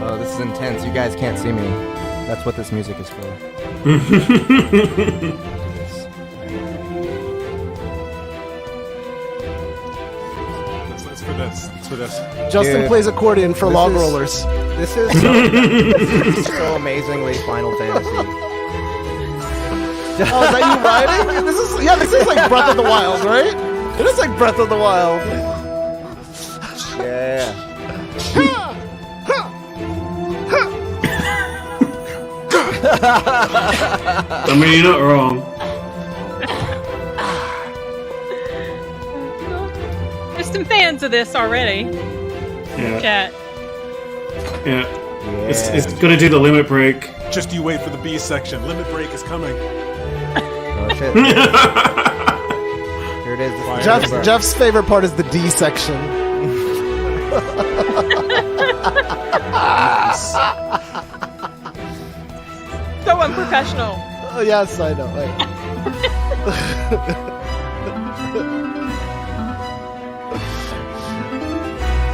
Oh, this is intense. You guys can't see me. That's what this music is for. It's for this. It's for this. Justin Dude, plays accordion for log rollers. This is so amazingly Final Fantasy. Oh, is that you riding? This is like Breath of the Wild, right? It is like Breath of the Wild. Yeah. I mean, you're not wrong. There's some fans of this already. Yeah. Chat. Yeah. It's gonna do the limit break. Just you wait for the B section. Limit break is coming. Oh shit. Here it is. Jeff's favorite part is the D section. So unprofessional. Oh, yes, I know.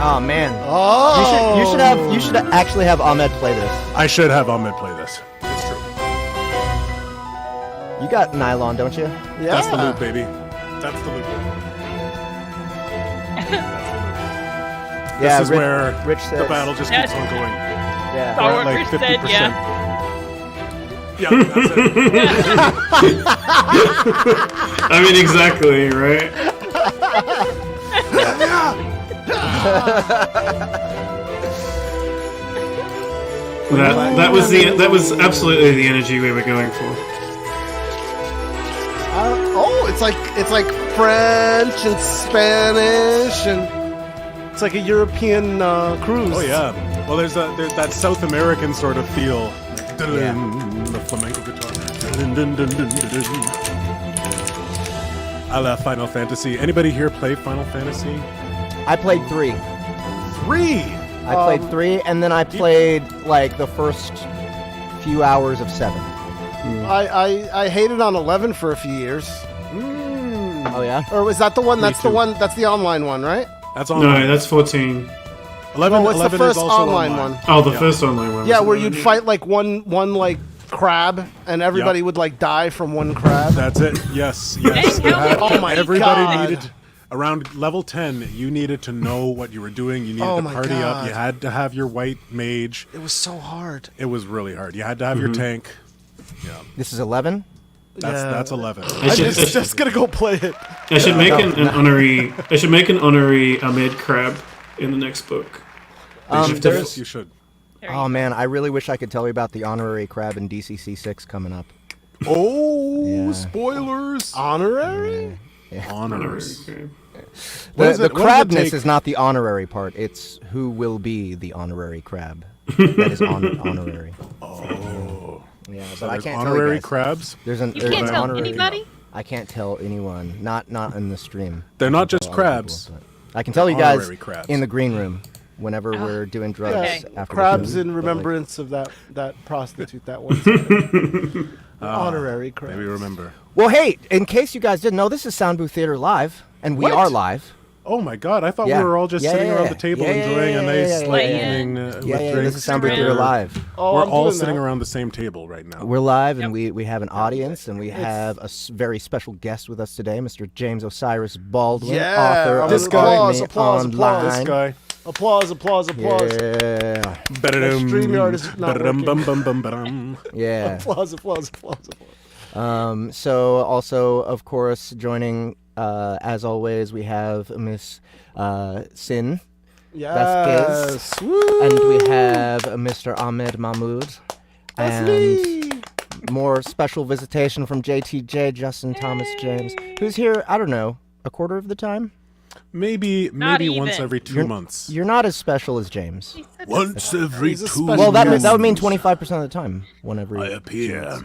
Oh man. Oh. You should actually have Ahmed play this. I should have Ahmed play this. It's true. You got nylon, don't you? Yeah. That's the loop, baby. That's the loop. Yeah. This is where Rich says, the battle just keeps on going. Yeah. All We're what at Rich like 50%. said, yeah. Yeah, that's it. I mean, exactly, right? That was absolutely the energy we were going for. It's like French and Spanish and it's like a European cruise. Oh yeah. Well, there's that South American sort of feel. Like, the flamenco guitar. A la Final Fantasy. Anybody here play Final Fantasy? I played 3. 3. I played 3, and then I played like the first few hours of 7. I hated on 11 for a few years. Oh yeah. Or was that the one? That's too. the one. That's the online one, right? That's online. No, that's 14. 11. No, what's the 11 first is also online one? Oh, the first online one. Yeah, where you'd fight like one like crab, and everybody would like die from one crab. That's it. Yes. Yes. Dang, how Oh my Everybody God. needed around level 10. You needed to know what you were doing. You needed Oh to my party up. God. You had to have your white mage. It was so hard. It was really hard. You had to have your tank. Yeah. This is 11. That's 11. I'm just gonna go play it. I should make an honorary. I should make an honorary Ahmed crab in the next book. There's. You should. Oh man, I really wish I could tell you about the honorary crab in DCC 6 coming up. Oh, Yeah. spoilers! Honorary? Honors. Okay. The What does it crabness take- is not the honorary part. It's who will be the honorary crab. That is honorary. Oh. Yeah, So but I there's can't honorary tell you guys. crabs. There's an You there's can't an tell honorary. anybody? I can't tell anyone. Not in the stream. They're I not can just tell other crabs. people, but I can tell you guys Honorary crabs. in the green room whenever we're doing drugs Okay. after Crabs the show. in But, like, remembrance of that prostitute that one time. Honorary crabs. Maybe remember. Well, hey, in case you guys didn't know, this is Soundbooth Theater Live, and we What? are live. Oh my God! I thought Yeah. we were all just Yeah, sitting yeah, around yeah. the table Yeah, yeah, enjoying yeah, a nice yeah, late yeah. evening Yeah, with yeah, drinks. this is Soundbooth Theater Live. Oh, We're I'm all doing sitting that. around the same table right now. We're live, and we have an audience, and we have a very special guest with us today, Mr. James Osiris Baldwin, Yeah, author of this guy. Archemi Applause, Online. This guy. Applause, applause, applause. Yeah, StreamYard is not working. Ba-da-dum-bum-bum-bum-bum. yeah. Applause, applause, applause, applause. So also, of course, joining as always, we have Miss Sin, Yes. Woo. and we have Mr. Ahmed Mahmood, That's and me. more special visitation from JTJ, Justin Thomas James, who's here, I don't know, a quarter of the time? Maybe Not once even. every 2 months. You're not as special as James. Once every He's a 2 special months. Well, that Yes. would mean 25% of the time, whenever I you appear.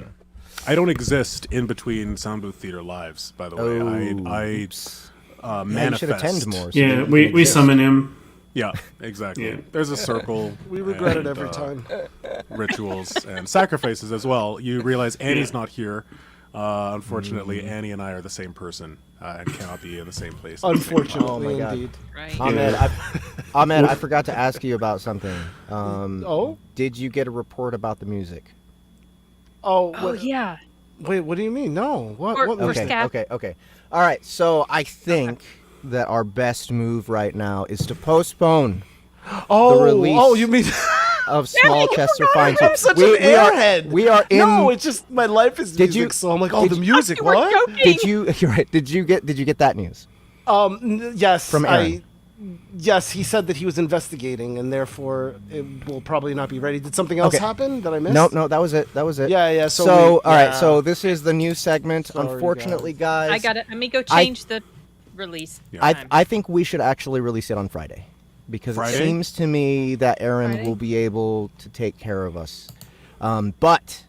I don't exist in between Soundbooth Theater lives, by the way. I Yeah, you should manifest. attend more. so Yeah, you we exist. summon him. Yeah, exactly. Yeah. There's a circle. We regret it and, every time. Rituals and sacrifices as well. You realize Annie's not here. Unfortunately, Annie and I are the same person and cannot be in the same place. at the same time. Unfortunately, Oh my God. indeed. Right. Ahmed, I forgot to ask you about something. Oh? Did you get a report about the music? Oh, Oh yeah. wait, what do you mean? No. What? For- what for music? Okay, Scat. okay. All right, so I think that our best move right now is to postpone Oh, release oh, you mean... of Small Chester Fine I'm Tune. such an airhead. We are in. No, it's just my life is Did music, you- so I'm like, oh, did the you- music, You were what? joking. Did you? You're right. Did you get that news? Yes. From Aaron. Yes, he said that he was investigating, and therefore it will probably not be ready. Did something else Okay. happen that I missed? No, that was it. Yeah, yeah. So, So, all right. yeah. So this is the new segment. Sorry, Unfortunately, guys, I got it. Let me go change the release. time. I think we should actually release it on Friday, because Friday? it seems to me that Aaron Friday? will be able to take care of us. But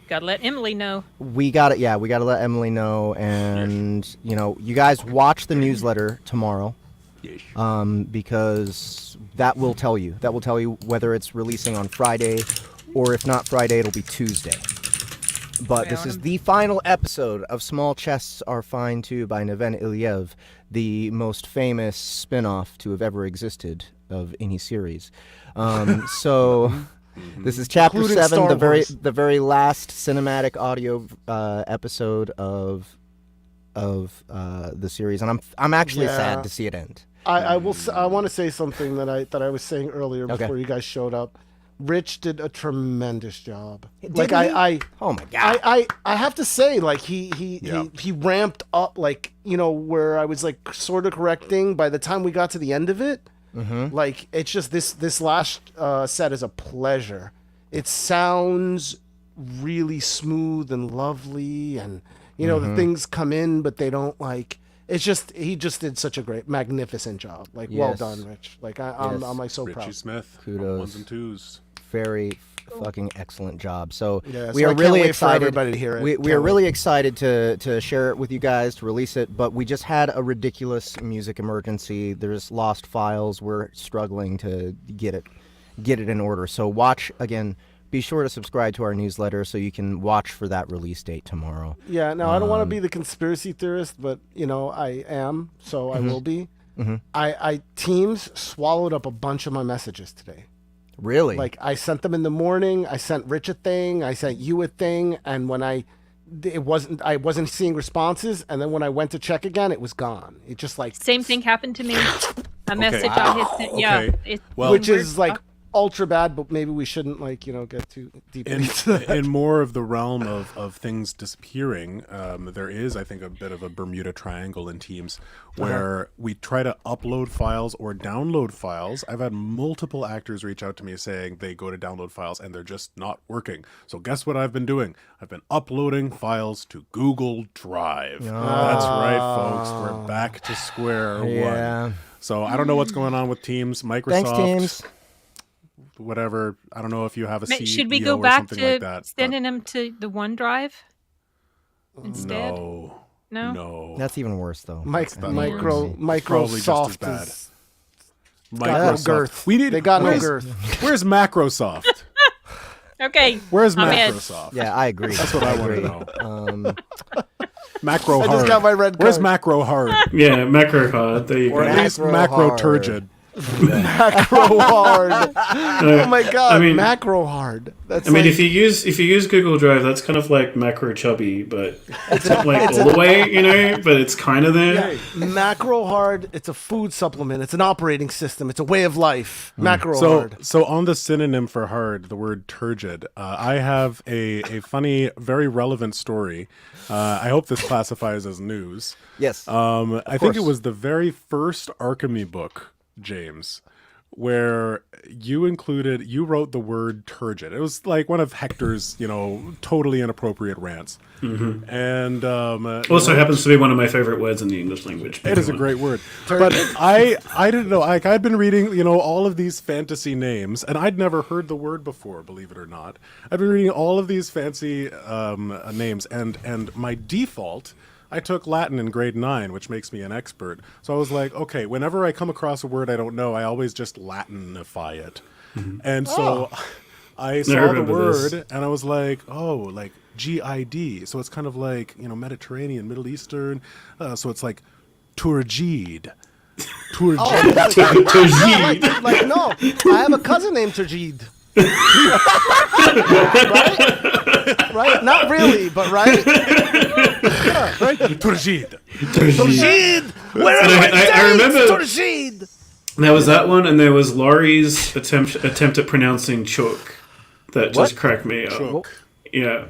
Gotta let Emily know. we got it. Yeah, we got to let Emily know, and you guys watch the newsletter tomorrow. Because that will tell you. That will tell you whether it's releasing on Friday, or if not Friday, it'll be Tuesday. But this is the final episode of Small Chests Are Fine Too by Neven Ilyev, the most famous spin-off to have ever existed of any series. So this is chapter Including 7, Star Wars. the very last cinematic audio episode of the series, and I'm actually Yeah. sad to see it end. I want to say something that I was saying earlier Okay. before you guys showed up. Rich did a tremendous job. Didn't Like he? I Oh my god. I have to say, like he ramped up, like, where I was like sort of correcting by the time we got to the end of it. Like, it's just this last set is a pleasure. It sounds really smooth and lovely, and the things come in, but they don't, like. It's just he just did such a great, magnificent job. Like, well Yes. done, Rich. Like I'm like so Richie proud. Smith. Kudos. Ones and twos. Very fucking excellent job. So Yeah, we so are I can't really wait for excited. everybody to hear it. We Can't are wait. really excited to share it with you guys, to release it. But we just had a ridiculous music emergency. There's lost files. We're struggling to get it in order. So watch again. Be sure to subscribe to our newsletter so you can watch for that release date tomorrow. Yeah, no, I don't want to be the conspiracy theorist, but I am, so I will be. I Teams swallowed up a bunch of my messages today. Really? Like, I sent them in the morning. I sent Rich a thing. I sent you a thing, and when I wasn't seeing responses, and then when I went to check again, it was gone. It just like Same thing happened to me. A message Wow. I had sent. Yeah. Okay. It's Well- which weird is like stuff. ultra bad, but maybe we shouldn't get too deep into that. In more of the realm of things disappearing, there is, I think, a bit of a Bermuda Triangle in Teams where we try to upload files or download files. I've had multiple actors reach out to me saying they go to download files and they're just not working. So guess what I've been doing? I've been uploading files to Google Drive. That's right, folks. We're back to square Yeah. one. So I don't know what's going on with Teams. Microsoft. Thanks, Teams. Whatever. I don't know if you have a CEO Should we go or back something to like that. but- sending them to the OneDrive instead? No. No? No. That's even worse, though. Microsoft Probably just as bad. is got no girth. We need. They got no where's- girth. Where's Macrosoft? Okay. Where's I'm in. Macrosoft? Yeah, I agree. That's what I want to know. Macro I hard. just got my red Where's card. macro hard? Yeah, macro hard. There you Or go. at least Macro macro hard. turgid. Macro hard. Oh my god, I mean- macro hard. That's I mean, like, if you use Google Drive, that's kind of like macro chubby, but it's not like all the way, but it's kind of there. macro hard. It's a food supplement. It's an operating system. It's a way of life. Macro So, hard. so on the synonym for hard, the word turgid, I have a funny, very relevant story. I hope this classifies as news. Yes. I think it was the very first Archemi book, James, where you wrote the word turgid. It was like one of Hector's, totally inappropriate rants. And Also happens to be one of my favorite words in the English language. it is a great word. But I didn't know. Like, I'd been reading, all of these fantasy names, and I'd never heard the word before, believe it or not. I've been reading all of these fancy names, and my default I took Latin in grade 9, which makes me an expert. So I was like, okay, whenever I come across a word I don't know, I always just Latinify it. And so I saw the remember word this. and I was like, oh, like GID. So it's kind of like, Mediterranean, Middle Eastern. So it's like Turjid. Tajid. Like, no, I have a cousin named Turjid. right? Not really, but right? Turjid. Turjid! Where are my I dates? remember- Turjid! There was that one, and there was Laurie's attempt at pronouncing chook. That just cracked me up. Chook. Yeah.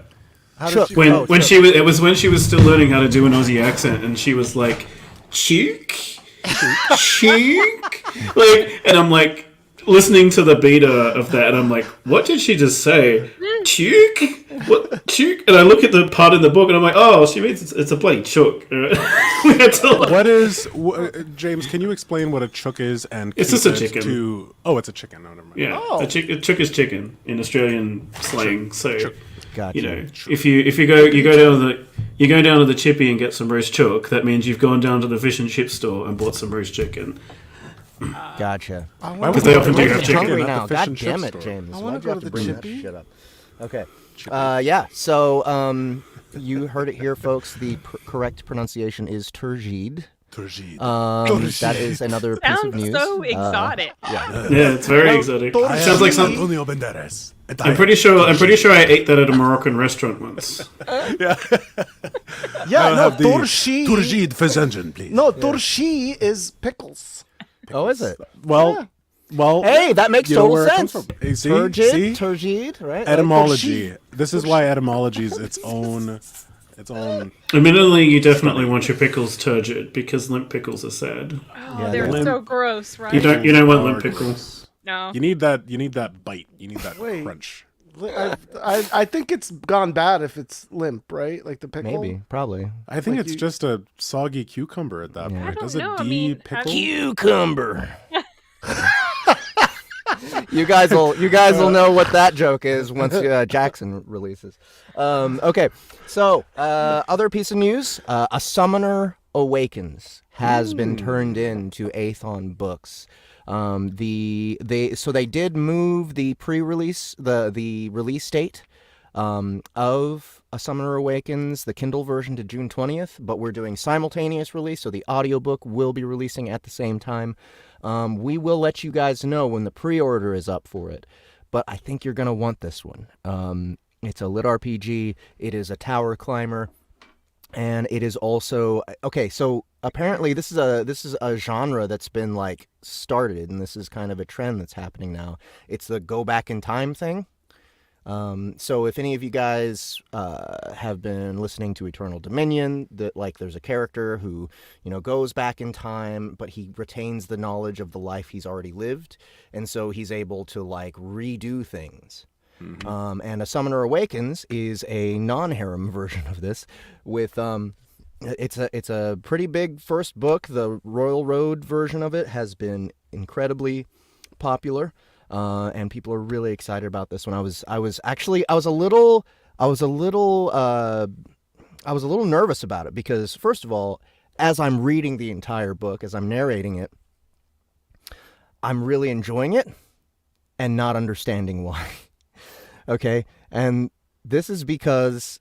How Shook. did you... When she was, it was when she was still learning how to do an Aussie accent, and she was like, "Cheek, cheek," like, and I'm like listening to the beta of that, and I'm like, "What did she just say? Cheek? What cheek?" And I look at the part in the book, and I'm like, "Oh, she means it's a bloody chook." We had to, like, What is James? Can you explain what a chook is? And It's keep just a it chicken. Oh, it's a chicken. No, never mind. yeah, Oh. a chook is chicken in Australian slang. So. Gotcha. You know, if you go down to the chippy and get some roast chook, that means you've gone down to the fish and chip store and bought some roast chicken. Gotcha. Why would Because they you often go do to have the chicken. Hungry at the now. fish God and chip damn it, store? James. I wanna Why'd you go have to the bring that chippy. shit up? Okay. Yeah. So, you heard it here, folks. The correct pronunciation is Turjid. Turjid. That is another piece of Sounds news. so exotic. Yeah, it's very exotic. I Sounds like am some. Antonio Banderas. and I I'm pretty sure I ate that at a Moroccan restaurant once. Yeah, I'll no, have the Turjid... Turjid fazanjan, please. No, Turjid is pickles. Oh, is it? Well, Hey, that makes you know total where it comes sense. from. Hey, see? Turjid, See? Turjid, right? Etymology. This is why etymology is its own. Admittedly, you definitely want your pickles turgid because limp pickles are sad. Oh, Yeah, they're limp- so gross, right? You don't want are limp pickles. gross. No. You need that bite. You need that Wait. crunch. I think it's gone bad if it's limp, right? Like the pickle. Maybe, probably. I think Like it's you- just a soggy cucumber at that point. don't Does know, it I D mean, pickle? Cucumber. You guys will know what that joke is once Jackson releases. Okay, so other piece of news: A Summoner Awakens has been turned into Aethon Books. They did move the pre-release the release date of A Summoner Awakens, the Kindle version, to June 20th, but we're doing simultaneous release, so the audiobook will be releasing at the same time. We will let you guys know when the pre-order is up for it, but I think you're going to want this one. It's a LitRPG, it is a tower climber, and it is also... Okay, so apparently this is a genre that's been, like, started, and this is kind of a trend that's happening now. It's the go back in time thing. So if any of you guys have been listening to Eternal Dominion, that like there's a character who, goes back in time, but he retains the knowledge of the life he's already lived, and so he's able to like redo things. Mm-hmm. And A Summoner Awakens is a non-harem version of this with it's a pretty big first book. The Royal Road version of it has been incredibly popular. And people are really excited about this one. I was a little nervous about it because, first of all, as I'm reading the entire book, as I'm narrating it, I'm really enjoying it and not understanding why. Okay, and this is because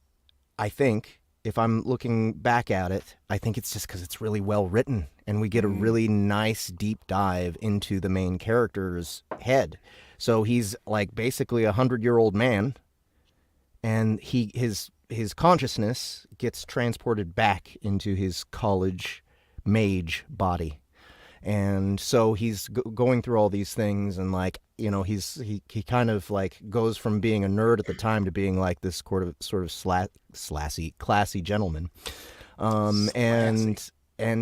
I think, if I'm looking back at it, I think it's just because it's really well written and we get a really nice deep dive into the main character's head. So he's like basically 100-year-old man, and his consciousness gets transported back into his college mage body. And so he's going through all these things, and like, he kind of like goes from being a nerd at the time to being like this sort of classy gentleman. And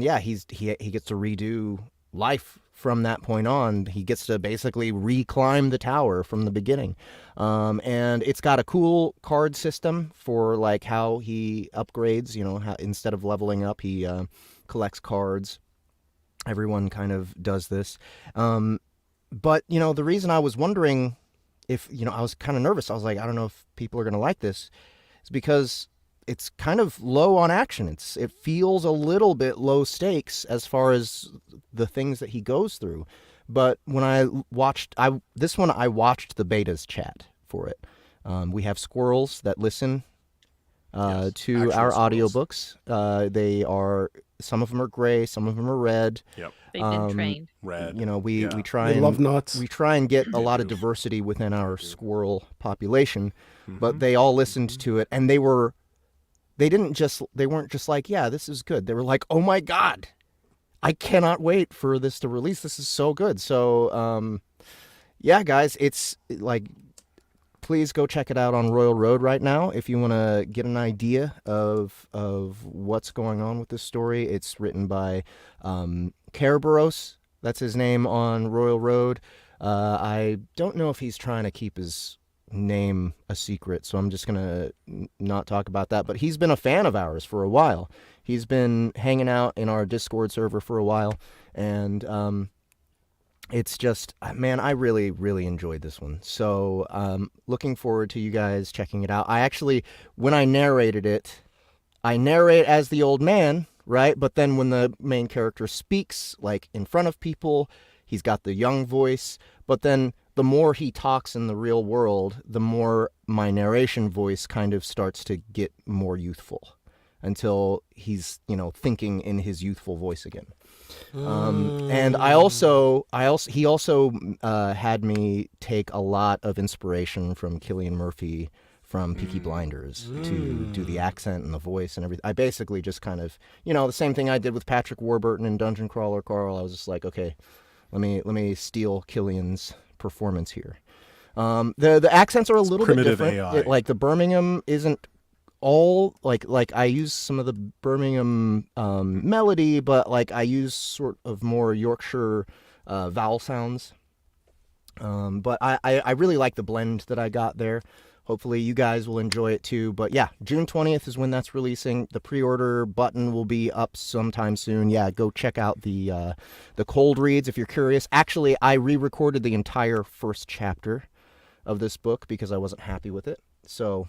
yeah, he gets to redo life from that point on. He gets to basically reclimb the tower from the beginning. And it's got a cool card system for like how he upgrades, how instead of leveling up, he collects cards. Everyone kind of does this. But, the reason I was wondering if, I was kind of nervous. I was like, I don't know if people are going to like this. It's because it's kind of low on action. It feels a little bit low stakes as far as the things that he goes through. But when I watched I watched the betas chat for it. We have squirrels that listen to our audiobooks. They are, some of them are gray, some of them are red. Yep. They've been trained. Red. You know, we try They and love nuts. we try and get a lot of diversity within our squirrel population, but they all listened to it, and they weren't just like, yeah, this is good. They were like, oh my God, I cannot wait for this to release. This is so good. So, yeah, guys, it's like, please go check it out on Royal Road right now if you want to get an idea of what's going on with this story. It's written by Kerberos. That's his name on Royal Road. I don't know if he's trying to keep his name a secret, so I'm just going to not talk about that. But he's been a fan of ours for a while. He's been hanging out in our Discord server for a while, and it's just, man, I really, really enjoyed this one. So looking forward to you guys checking it out. I actually, when I narrated it, I narrate as the old man, right? But then when the main character speaks, like in front of people, he's got the young voice. But then the more he talks in the real world, the more my narration voice kind of starts to get more youthful until he's, thinking in his youthful voice again. And he also had me take a lot of inspiration from Cillian Murphy from Peaky Blinders to do the accent and the voice and everything. I basically just kind of, the same thing I did with Patrick Warburton in Dungeon Crawler Carl. I was just like, okay, let me steal Cillian's performance here. The accents are a little bit different. Like the Birmingham isn't all like I use some of the Birmingham melody, but like I use sort of more Yorkshire vowel sounds. But I really like the blend that I got there. Hopefully you guys will enjoy it too. But yeah, June 20th is when that's releasing. The pre-order button will be up sometime soon. Yeah, go check out the cold reads if you're curious. Actually, I re-recorded the entire first chapter of this book because I wasn't happy with it. So,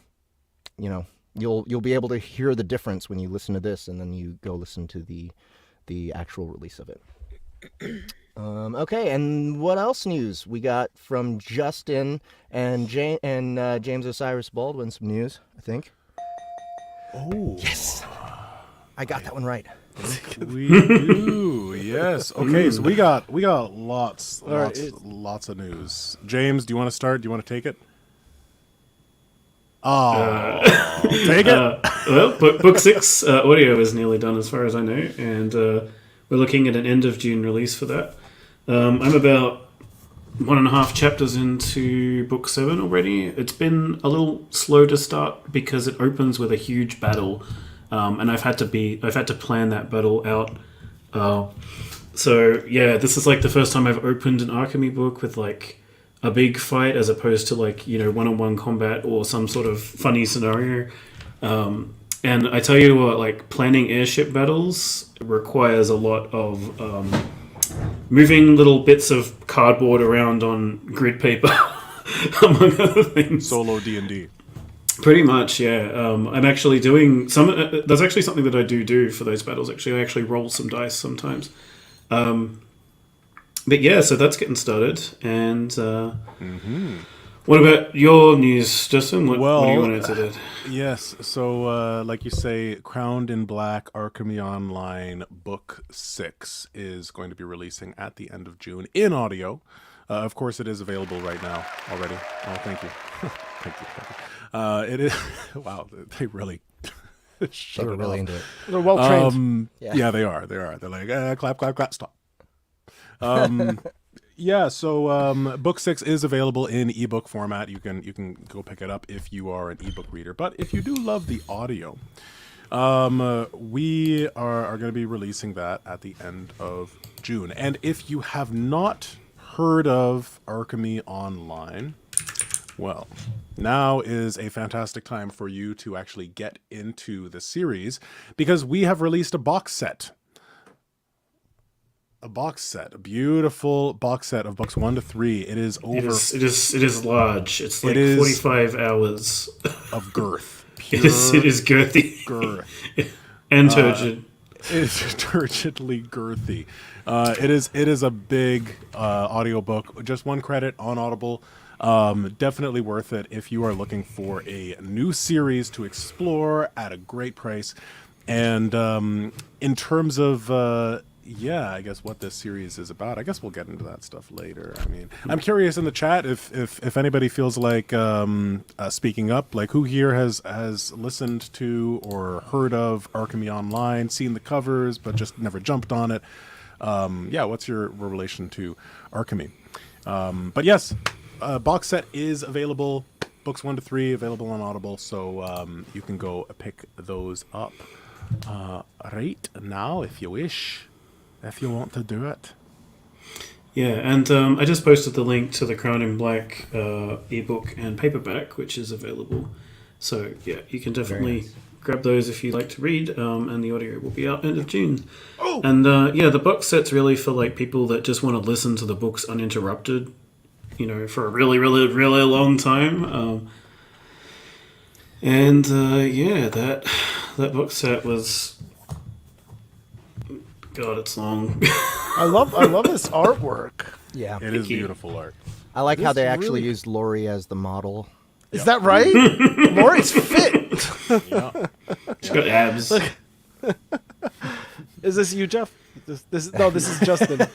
you'll be able to hear the difference when you listen to this and then you go listen to the actual release of it. Okay, and what else news we got from Justin and James Osiris Baldwin? Some news, I think. Oh, yes, I got that one right. We do, yes. Okay, so we got lots of news. James, do you want to start? Do you want to take it? Oh, take it. Well, book 6 audio is nearly done as far as I know, and we're looking at an end of June release for that. I'm about 1.5 chapters into book 7 already. It's been a little slow to start because it opens with a huge battle, and I've had to plan that battle out. So yeah, this is like the first time I've opened an Archemi book with like a big fight as opposed to like one-on-one combat or some sort of funny scenario. And I tell you what, like planning airship battles requires a lot of moving little bits of cardboard around on grid paper, among other things. Solo D&D. Pretty much, yeah. I'm actually doing some. There's actually something that I do for those battles. Actually, I actually roll some dice sometimes. But yeah, so that's getting started. And what about your news, Justin? What do you want to do? Yes, so like you say, Crowned in Black Archemi Online Book 6 is going to be releasing at the end of June in audio. Of course, it is available right now already. Oh, thank you. Thank you. It is. Wow, they really. They were really into it. They're well trained. Yeah, they are. They're like, clap, clap, clap, stop. Yeah, so book 6 is available in ebook format. You can go pick it up if you are an ebook reader. But if you do love the audio, we are going to be releasing that at the end of June. And if you have not heard of Archemi Online, well, now is a fantastic time for you to actually get into the series because we have released a box set. A beautiful box set of books 1 to 3. It is over. It is large. It's like 45 hours of girth. pure It is girthy. girth. And turgid. It's turgidly girthy. It is a big audiobook. Just one credit on Audible. Definitely worth it if you are looking for a new series to explore at a great price. And in terms of I guess what this series is about, I guess we'll get into that stuff later. I mean, I'm curious in the chat if anybody feels like speaking up, like who here has listened to or heard of Archemi Online, seen the covers but just never jumped on it. What's your relation to Archemi? But yes, box set is available, books 1 to 3 available on Audible, so you can go pick those up right now if you wish, if you want to do it. Yeah, and I just posted the link to the Crown in Black ebook and paperback, which is available. So yeah, you can definitely grab those if you like to read, and the audio will be out end of June. Oh! And the box set's really for like people that just want to listen to the books uninterrupted, for a really, really, really long time. That box set was... God, it's long. I love this artwork. Yeah. It is beautiful art. I like how This they actually really- used Lori as the model. Is that right? Lori's fit. She's got abs. Is this you, Jeff? This is Justin.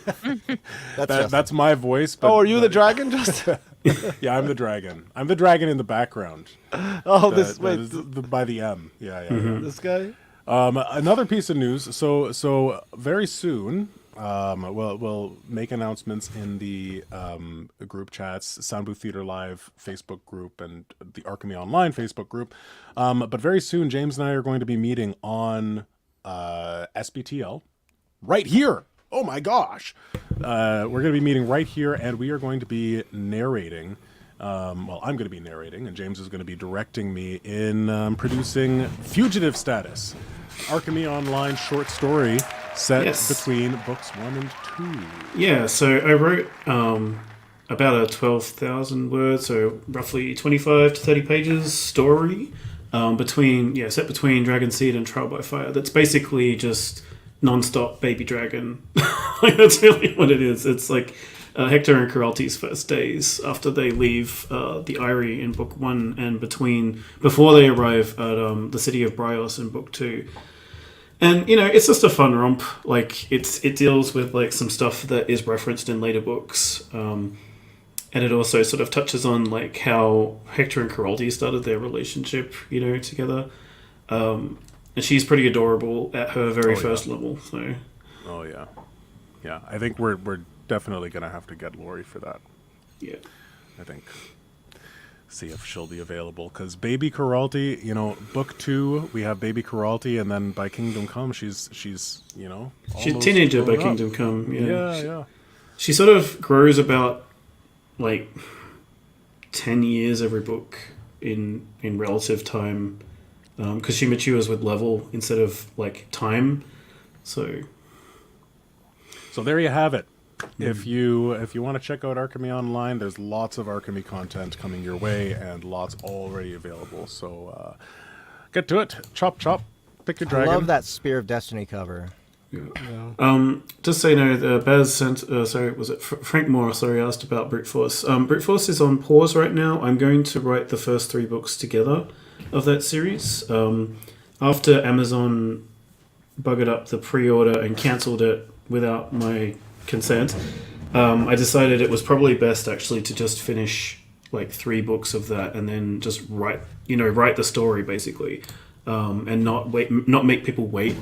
That's my voice. But, Are you the dragon, Justin? Yeah, I'm the dragon. I'm the dragon in the background. By the M. Yeah. This guy. Another piece of news. So very soon, we'll make announcements in the group chats, Soundbooth Theater Live Facebook group, and the Archemi Online Facebook group. But very soon, James and I are going to be meeting on SBTL right here. Oh my gosh. We're going to be meeting right here, and we are going to be narrating. I'm going to be narrating, and James is going to be directing me in producing Fugitive Status, Archemi Online short story set between books 1 and 2. Yeah, so I wrote about a 12,000 words, so roughly 25 to 30 pages story set between Dragon Seed and Trial by Fire. That's basically just non-stop baby dragon. That's really what it is. It's like Hector and Coralte's first days after they leave the Eyrie in book 1 and before they arrive at the city of Bryos in book 2. And it's just a fun romp. Like it deals with like some stuff that is referenced in later books, and it also sort of touches on like how Hector and Coralte started their relationship, together. And she's pretty adorable at her very first level. So. Oh yeah. I think we're definitely gonna have to get Lori for that. Yeah. I think. See if she'll be available, because Baby Coralte, book 2 we have Baby Coralte, and then by Kingdom Come she's she's a teenager by Kingdom Come. Yeah. She sort of grows about like 10 years every book in relative time, because she matures with level instead of like time. So there you have it. If you want to check out Archemi Online, there's lots of Archemi content coming your way, and lots already available. So get to it. Chop, pick your dragon. I love that Spear of Destiny cover. Yeah. Just so you know, Baz sent, Frank Moore, asked about Brute Force. Brute Force is on pause right now. I'm going to write the first 3 books together of that series. After Amazon buggered up the pre-order and cancelled it without my consent, I decided it was probably best actually to just finish like 3 books of that and then just write the story basically, and not make people wait,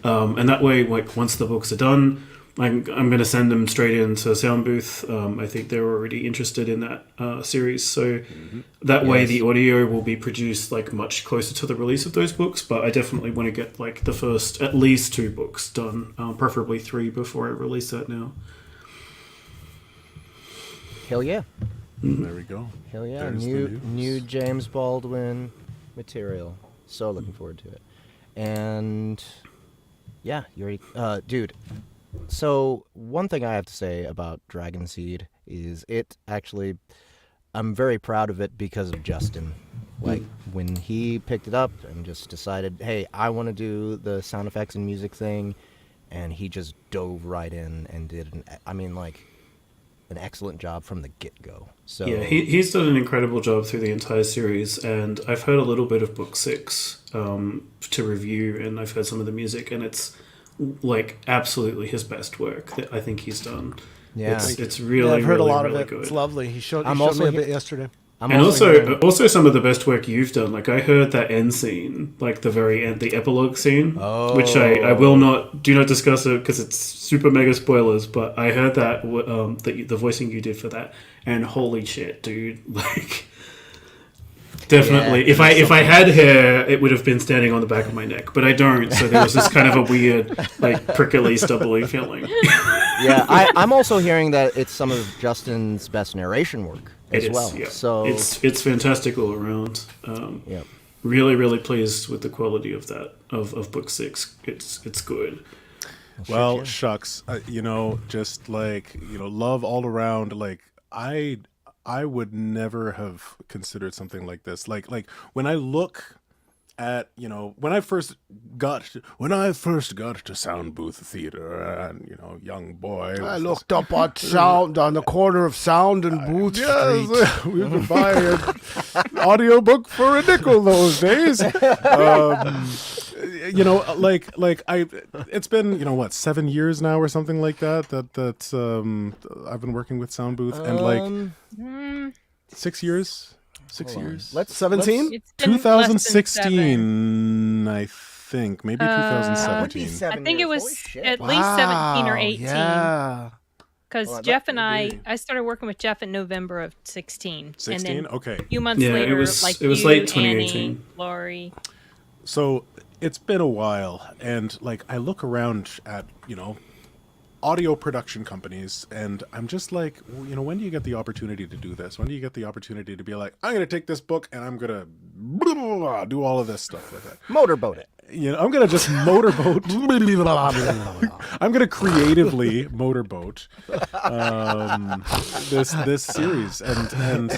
and that way, like once the books are done, I'm going to send them straight into Soundbooth. I think they're already interested in that series, so that way the audio will be produced like much closer to the release of those books. But I definitely want to get like the first at least 2 books done, preferably 3 before I release that now. Hell yeah. There we go. Hell yeah. There's New James Baldwin material. So looking forward to it. And yeah, you already dude. So one thing I have to say about Dragon Seed is I'm very proud of it because of Justin. Like when he picked it up and just decided, hey, I want to do the sound effects and music thing, and he just dove right in and did an excellent job from the get-go. So yeah, he's done an incredible job through the entire series, and I've heard a little bit of book 6 to review, and I've heard some of the music, and it's like absolutely his best work that I think he's done. Yeah, it's really, I've heard really, a lot really of it. good. It's lovely. He showed I'm me also a bit yesterday. I'm And hearing- also some of the best work you've done. Like I heard that end scene, like the very end, the epilogue scene, which I will do not discuss it because it's super mega spoilers. But I heard that the voicing you did for that, and holy shit, dude! Like definitely, Yeah, if I had hair, it would have been standing on the back of my neck, but I don't. So there was this kind of a weird, like prickly, stubbly feeling. Yeah, I'm also hearing that it's some of Justin's best narration work as well. Yeah. So it's fantastic all around. yeah. Really, really pleased with the quality of that of book 6. It's good. Well, shucks, just like love all around. Like I would never have considered something like this. Like when I look at when I first got to Soundbooth Theater, and young boy, I looked up at Sound on the corner of Sound and Booth Street. Yes, we would buy an audiobook for a nickel those days. It's been 7 years now or something like that I've been working with Soundbooth, and 6 years. 6 years. Let's 17. It's been less than 7. 2016, I think. Maybe 2017. I think it was at least 17 or 18. Yeah. Because Well, Jeff that and would I started working with Jeff in November of 16. 16? And then Okay. a few months Yeah, later, it was like late you, 2018. Annie, Laurie. So it's been a while, and I look around at audio production companies, and I'm just like, when do you get the opportunity to do this? When do you get the opportunity to be like, I'm gonna take this book and I'm gonna do all of this stuff with it? Motorboat it. I'm gonna just motorboat. I'm gonna creatively motorboat this series, and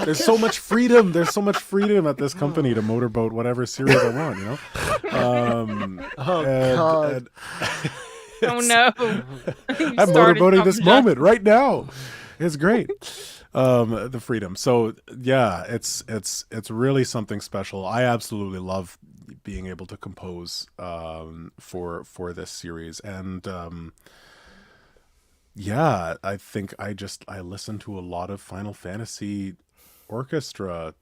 there's so much freedom. There's so much freedom at this company to motorboat whatever series I want. God. Oh no. I'm motorboating this moment right now. It's great. The freedom. So yeah, it's really something special. I absolutely love being able to compose for this series, and yeah, I think I listen to a lot of Final Fantasy orchestra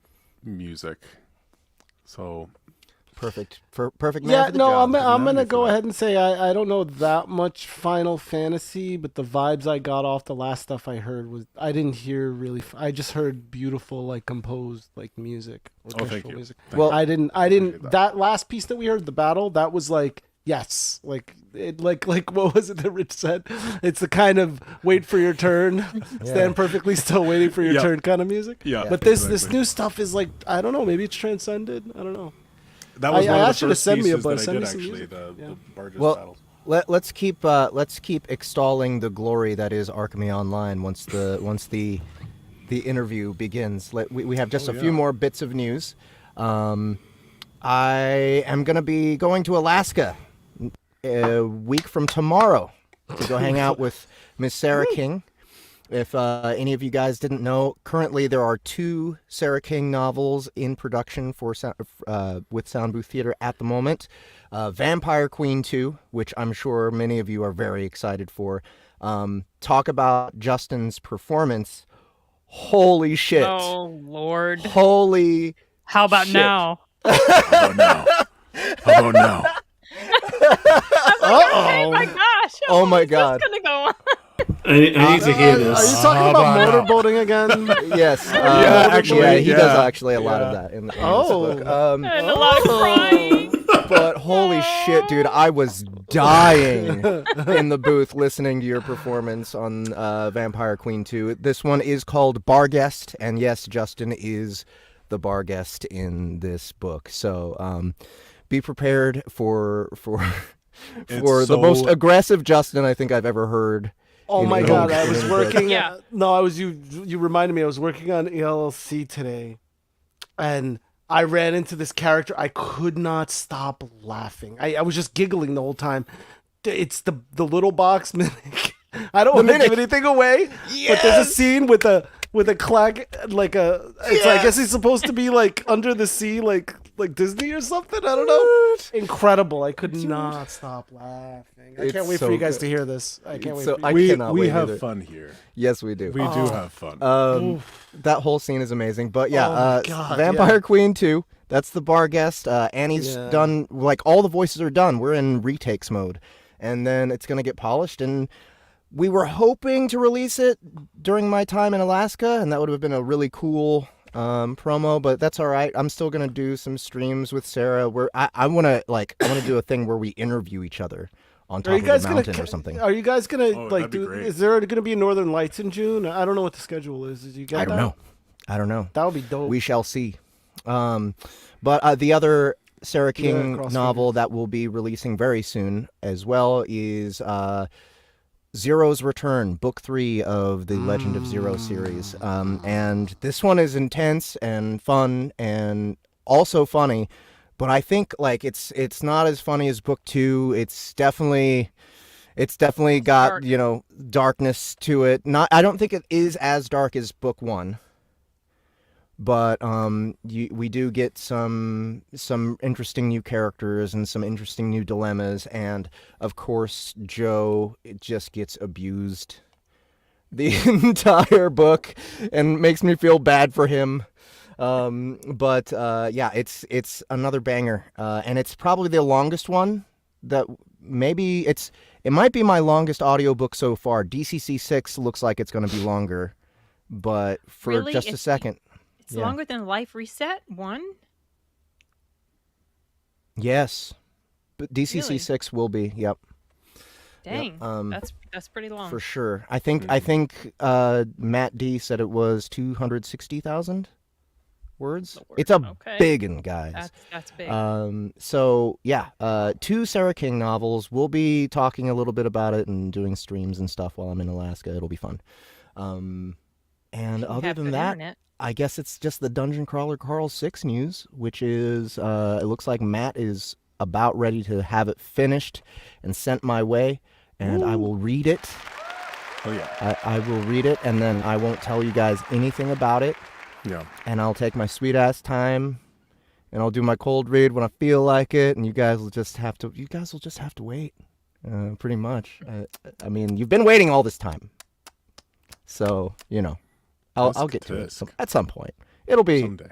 music. So Perfect. Perfect man Yeah, for the no, job. I'm gonna for go that. ahead and say I don't know that much Final Fantasy, but the vibes I got off the last stuff I heard was I didn't hear really. I just heard beautiful composed music. thank orchestral you. Music. Thank Well, I didn't Appreciate that last piece that we heard, the battle, that was yes, like what was it that Rich said? It's the kind of wait for your turn, stand perfectly still, waiting for your Yeah. turn kind of music. Yeah, But this exactly. new stuff is I don't know, maybe it's transcended. I don't know. That was I one of asked the you to first send me a pieces bunch. that I Send did me some actually. music. The Barges Well, battles. let's keep extolling the glory that is Archemi Online once the interview begins. We have just a few more bits of news. I am going to be going to Alaska a week from tomorrow to go hang out with Miss Sarah King. If any of you guys didn't know, currently there are 2 Sarah King novels in production with Soundbooth Theater at the moment. Vampire Queen 2, which I'm sure many of you are very excited for. Talk about Justin's performance. Holy shit. Oh Lord. Holy How about shit. now? How about now? Oh my gosh. Oh my What's God. gonna go on? I need to hear Are this. you talking about motorboating again? Yes. actually, he yeah. does actually a lot of that in this Oh. book. And a lot of crying. But holy shit, dude, I was dying in the booth listening to your performance on Vampire Queen 2. This one is called Bar Guest, and yes, Justin is the bar guest in this book. So be prepared for the so- most aggressive Justin I think I've ever heard. Oh in my any God! book. I was working. Yeah. No, I was. You reminded me. I was working on ELLC today, and I ran into this character. I could not stop laughing. I was just giggling the whole time. It's the little box mimic. I don't want to give anything away, but there's a scene with a clag, like a. It's I guess he's supposed to be like under the sea, like Disney or something. I don't know. Incredible! I could not stop laughing. I can't wait for you guys to hear this. I can't wait. For you. We have fun here. Yes, we do. We do have fun. That whole scene is amazing. But yeah, Vampire Queen 2. That's the bar guest. Annie's done. Like all the voices are done. We're in retakes mode, and then it's gonna get polished and. We were hoping to release it during my time in Alaska, and that would have been a really cool promo. But that's all right. I'm still gonna do some streams with Sarah. Where I want to do a thing where we interview each other on top of the mountain or something. Are you guys gonna Is there gonna be a Northern Lights in June? I don't know what the schedule is. Did you get that? I don't know. That would be dope. We shall see. But the other Sarah King novel that we'll be releasing very soon as well is. Zero's Return, Book 3 of the Legend of Zero series. And this one is intense and fun and also funny, but I think like it's not as funny as Book 2. It's definitely got, darkness to it. I don't think it is as dark as Book 1. But we do get some interesting new characters and some interesting new dilemmas, and of course Joe just gets abused the entire book, and makes me feel bad for him. But it's another banger, and it's probably the longest one. That it might be my longest audiobook so far. DCC 6 looks like it's going to be longer, but for just a second. It's longer than Life Reset 1? Yes. But DCC 6 will be, yep. Dang. That's pretty long. For sure. I think Matt D said it was 260,000 words. It's a big one, guys. That's big. So, yeah, 2 Sarah King novels. We'll be talking a little bit about it and doing streams and stuff while I'm in Alaska. It'll be fun. And other than that, I guess it's just the Dungeon Crawler Carl 6 news, which is, it looks like Matt is about ready to have it finished and sent my way, and I will read it. Oh, yeah. I will read it, and then I won't tell you guys anything about it. Yeah. And I'll take my sweet-ass time, and I'll do my cold read when I feel like it, and you guys will just have to wait, pretty much. I mean, you've been waiting all this time. So, I'll get to it at some point. It'll be someday.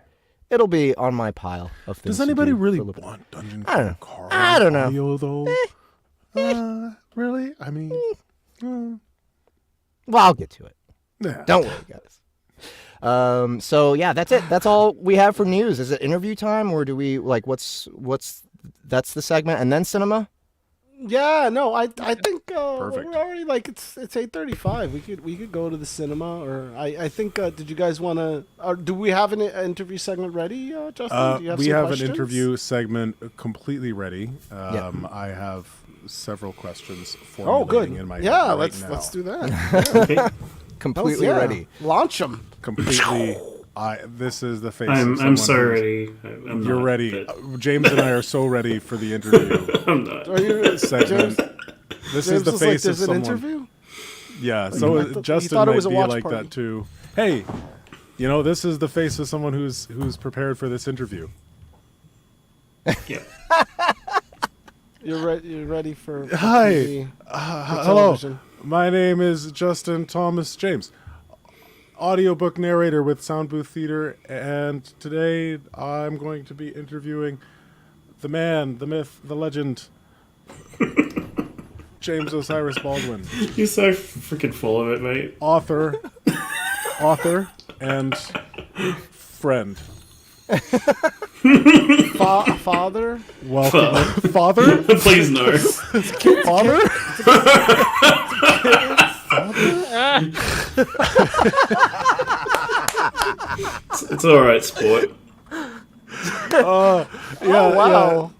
It'll be on my pile of things. Does anybody really want Dungeon Crawler? I don't know. Audio, though? Really? I mean, well, I'll get to it. Yeah. Don't worry, guys. So yeah, that's it. That's all we have for news. Is it interview time, or do we what's that's the segment and then cinema? Yeah, no, I think we're Perfect. already it's 8:35. We could go to the cinema, or I think did you guys want to? Do we have an interview segment ready, Justin? Do you have we have questions? an interview segment completely ready. Yeah. I have several questions formulating in my head Yeah, right let's now. do that. Okay. Completely ready. Launch them. Completely. This is the face. I'm so ready. I'm You're not, ready. but- James and I are so ready for the interview I'm not. Are you, segment. This is the face of there's an someone. interview? Yeah, so you Justin thought it might was a be watch like party. that too. Hey, this is the face of someone who's prepared for this interview. Yeah. You're ready for Hi. TV, for Hello, television. my name is Justin Thomas James, audiobook narrator with Soundbooth Theater, and today I'm going to be interviewing the man, the myth, the legend, James Osiris Baldwin, You're so freaking full of it, mate. author, and friend. Father? Welcome, father. Please no. Father. It's all right, sport. Yeah, Oh, wow.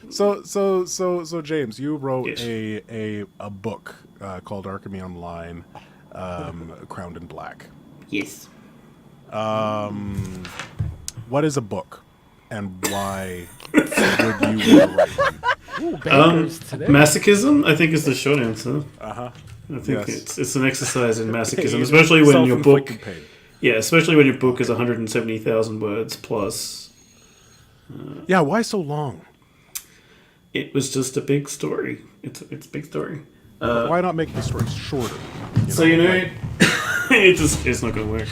yeah. So James, you wrote Yes. a book called Archemi Online, Crowned in Black. Yes. what is a book, and why would you want to write one? Ooh, bangers today. Masochism, I think, is the short answer. Uh-huh. I think Yes. it's an exercise in masochism, Pain. especially when your book, Self-inflicted pain. especially when your book is 170,000 words plus. Yeah, why so long? It was just a big story. It's a big story. Why not make the stories shorter? So it's not going to work.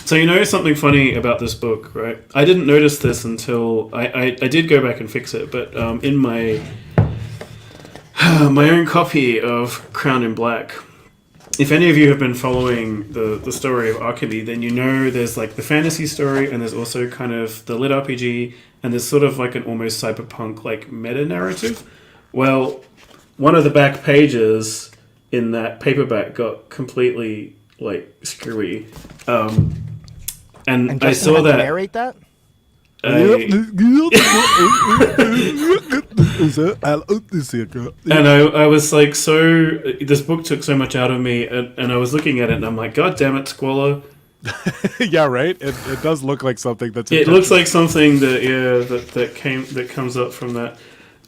So something funny about this book, right? I didn't notice this until I did go back and fix it, but in my my own copy of Crowned in Black, if any of you have been following the story of Archemi, then you know there's like the fantasy story, and there's also kind of the lit RPG, and there's sort of like an almost cyberpunk like meta narrative. Well, one of the back pages in that paperback got completely like screwy, and I Justin saw had to that. narrate that. And I was like, so this book took so much out of me, and I was looking at it, and I'm like, God damn it, Squalor! Yeah, right. It does look like something that's. It looks like something that comes up from that.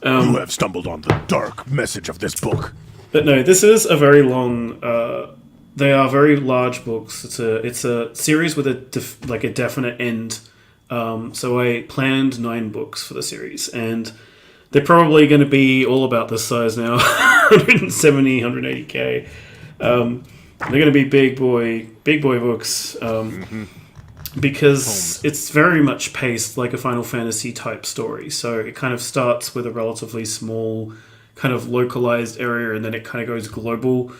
You have stumbled on the dark message of this book. But no, this is a very long. They are very large books. It's a series with a definite end. So I planned 9 books for the series, and they're probably going to be all about this size now, 170, 180k. They're going to be big boy books, because it's very much paced like a Final Fantasy type story. So it kind of starts with a relatively small, kind of localized area, and then it kind of goes global.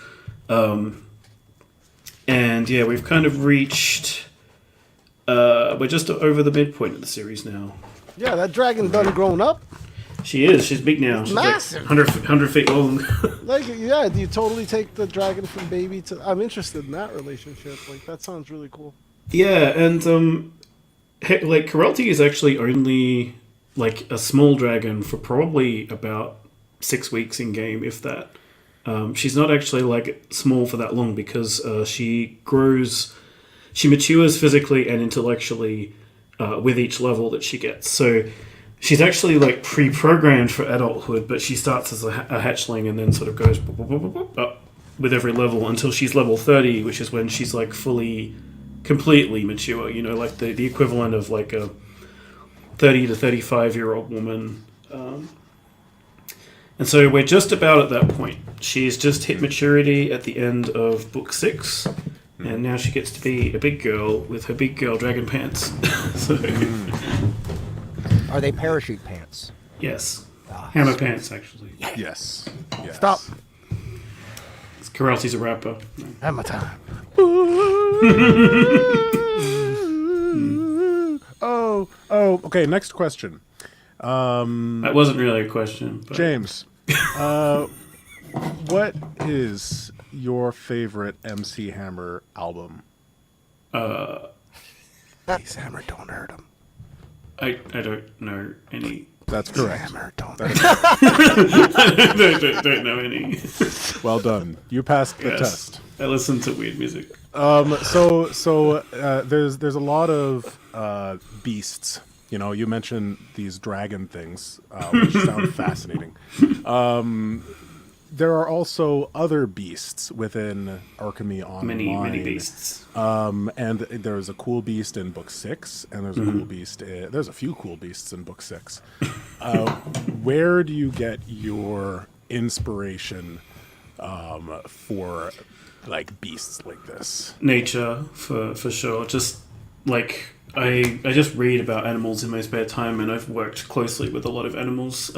And yeah, we've kind of reached. We're just over the midpoint of the series now. Yeah, that dragon done grown up. She is. She's big now. She's massive. Like 100 feet long. Like, yeah, do you totally take the dragon from baby to... I'm interested in that relationship. Like, that sounds really cool. Yeah, and like Corelti is actually only like a small dragon for probably about 6 weeks in game, if that. She's not actually like small for that long because she matures physically and intellectually with each level that she gets. So she's actually like pre-programmed for adulthood, but she starts as a hatchling and then sort of goes up with every level until she's level 30, which is when she's like completely mature, like the equivalent of like a 30 to 35-year-old woman. And so we're just about at that point. She's just hit maturity at the end of book 6, and now she gets to be a big girl with her big girl dragon pants. So, Are they parachute pants? yes. Hammer pants, actually. Yes. Stop. Corelti's a rapper. Hammer time. Oh. Okay. Next question. That wasn't really a question. But James, what is your favorite MC Hammer album? He's hammer, don't hurt him. I don't know any. That's correct. Hammer, don't don't know any. Well done. You passed the Yes. test. I listen to weird music. So there's a lot of beasts. You mentioned these dragon things, which sound fascinating. There are also other beasts within Archemi Online. Many beasts. And there's a cool beast in book 6, and there's a cool beast. There's a few cool beasts in book 6. Where do you get your inspiration for like beasts like this? Nature, for sure. Just like I just read about animals in my spare time, and I've worked closely with a lot of animals,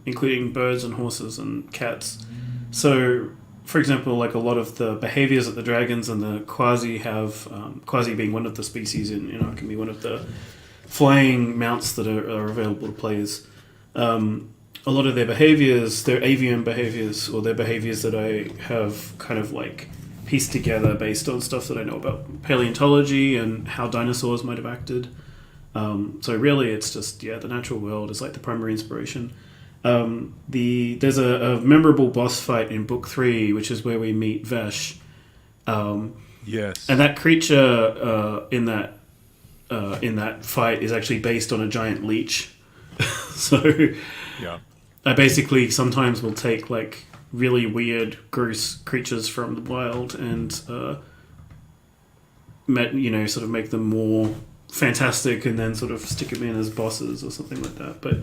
including birds and horses and cats. So, for example, like a lot of the behaviors that the dragons and the quasi have, quasi being one of the species in Archemi, one of the flying mounts that are available to players. A lot of their behaviors, their avian behaviors, or their behaviors that I have kind of like pieced together based on stuff that I know about paleontology and how dinosaurs might have acted. So really, it's just the natural world is like the primary inspiration. There's a memorable boss fight in book 3, which is where we meet Vesh. Yes. And that creature in that in that fight is actually based on a giant leech. So Yeah. I basically sometimes will take like really weird, gross creatures from the wild and sort of make them more fantastic, and then sort of stick them in as bosses or something like that. But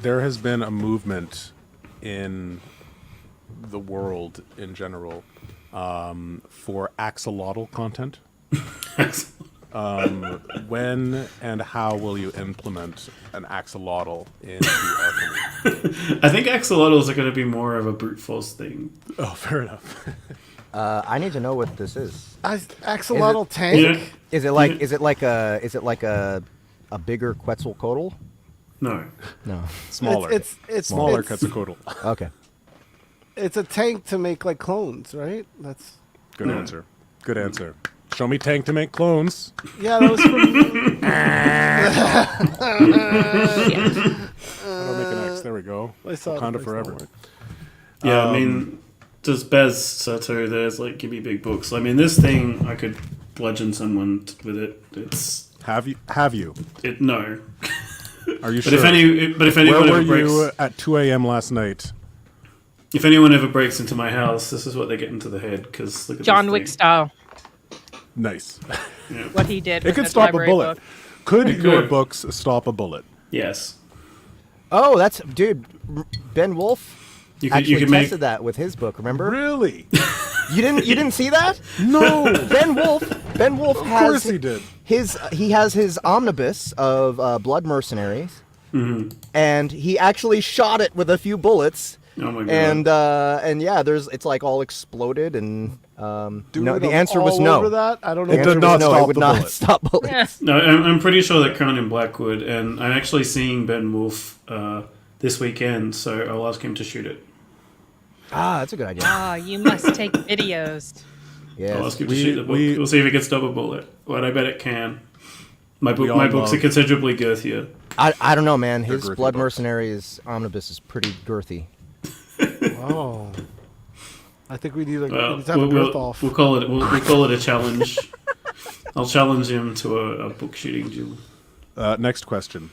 There has been a movement in the world in general for axolotl content. When and how will you implement an axolotl into Archemi? I think axolotls are going to be more of a brute force thing. Oh, fair enough. I need to know what this is. Axolotl Is it- tank. Yeah. Is it like a bigger Quetzalcoatl? No. No. Smaller. It's Smaller it's, Quetzalcoatl. Okay. it's a tank to make like clones, right? That's Good answer. Good answer. Show me tank to make clones. yeah. That was from How do I make an X? There we go. I saw it. Wakanda forever. Yeah, I mean, there's Bez Sato, there's like Give Me Big Books. I mean, this thing, I could bludgeon someone with it. It's... Have you? No. Are you But sure? if anyone Where were ever breaks... you at 2 a.m. last night? If anyone ever breaks into my house, this is what they get into the head, because look at John this Wick thing. style. Nice. What he did. It with could his stop a library bullet. book. Could It your could. books stop a bullet? Yes. Oh, that's dude. Ben Wolf You actually could make... tested that with his book. Remember? Really? You didn't see that? No. Ben Wolf Of has course he did. he has his omnibus of Blood Mercenaries, and he actually shot it with a few bullets. Oh my god. And yeah, it's like all exploded, and Dude, no, the I'm answer was all no. over that. I don't know. It The what did answer not was no, stop it would the not bullet. stop bullets. Yeah. No, I'm pretty sure that Crown in Blackwood, and I'm actually seeing Ben Wolf this weekend, so I'll ask him to shoot it. Ah, that's a good idea. Oh, you must take videos. I'll Yeah. ask him to shoot the book. We'll see if it can stop a bullet. But I bet it can. My We all books are love- considerably girthier. I don't know, man. His girthy Blood books. Mercenaries omnibus is pretty girthy. Oh, I think we need to Well, have a girth off. we'll call it a challenge. I'll challenge him to a book shooting duel. Next question.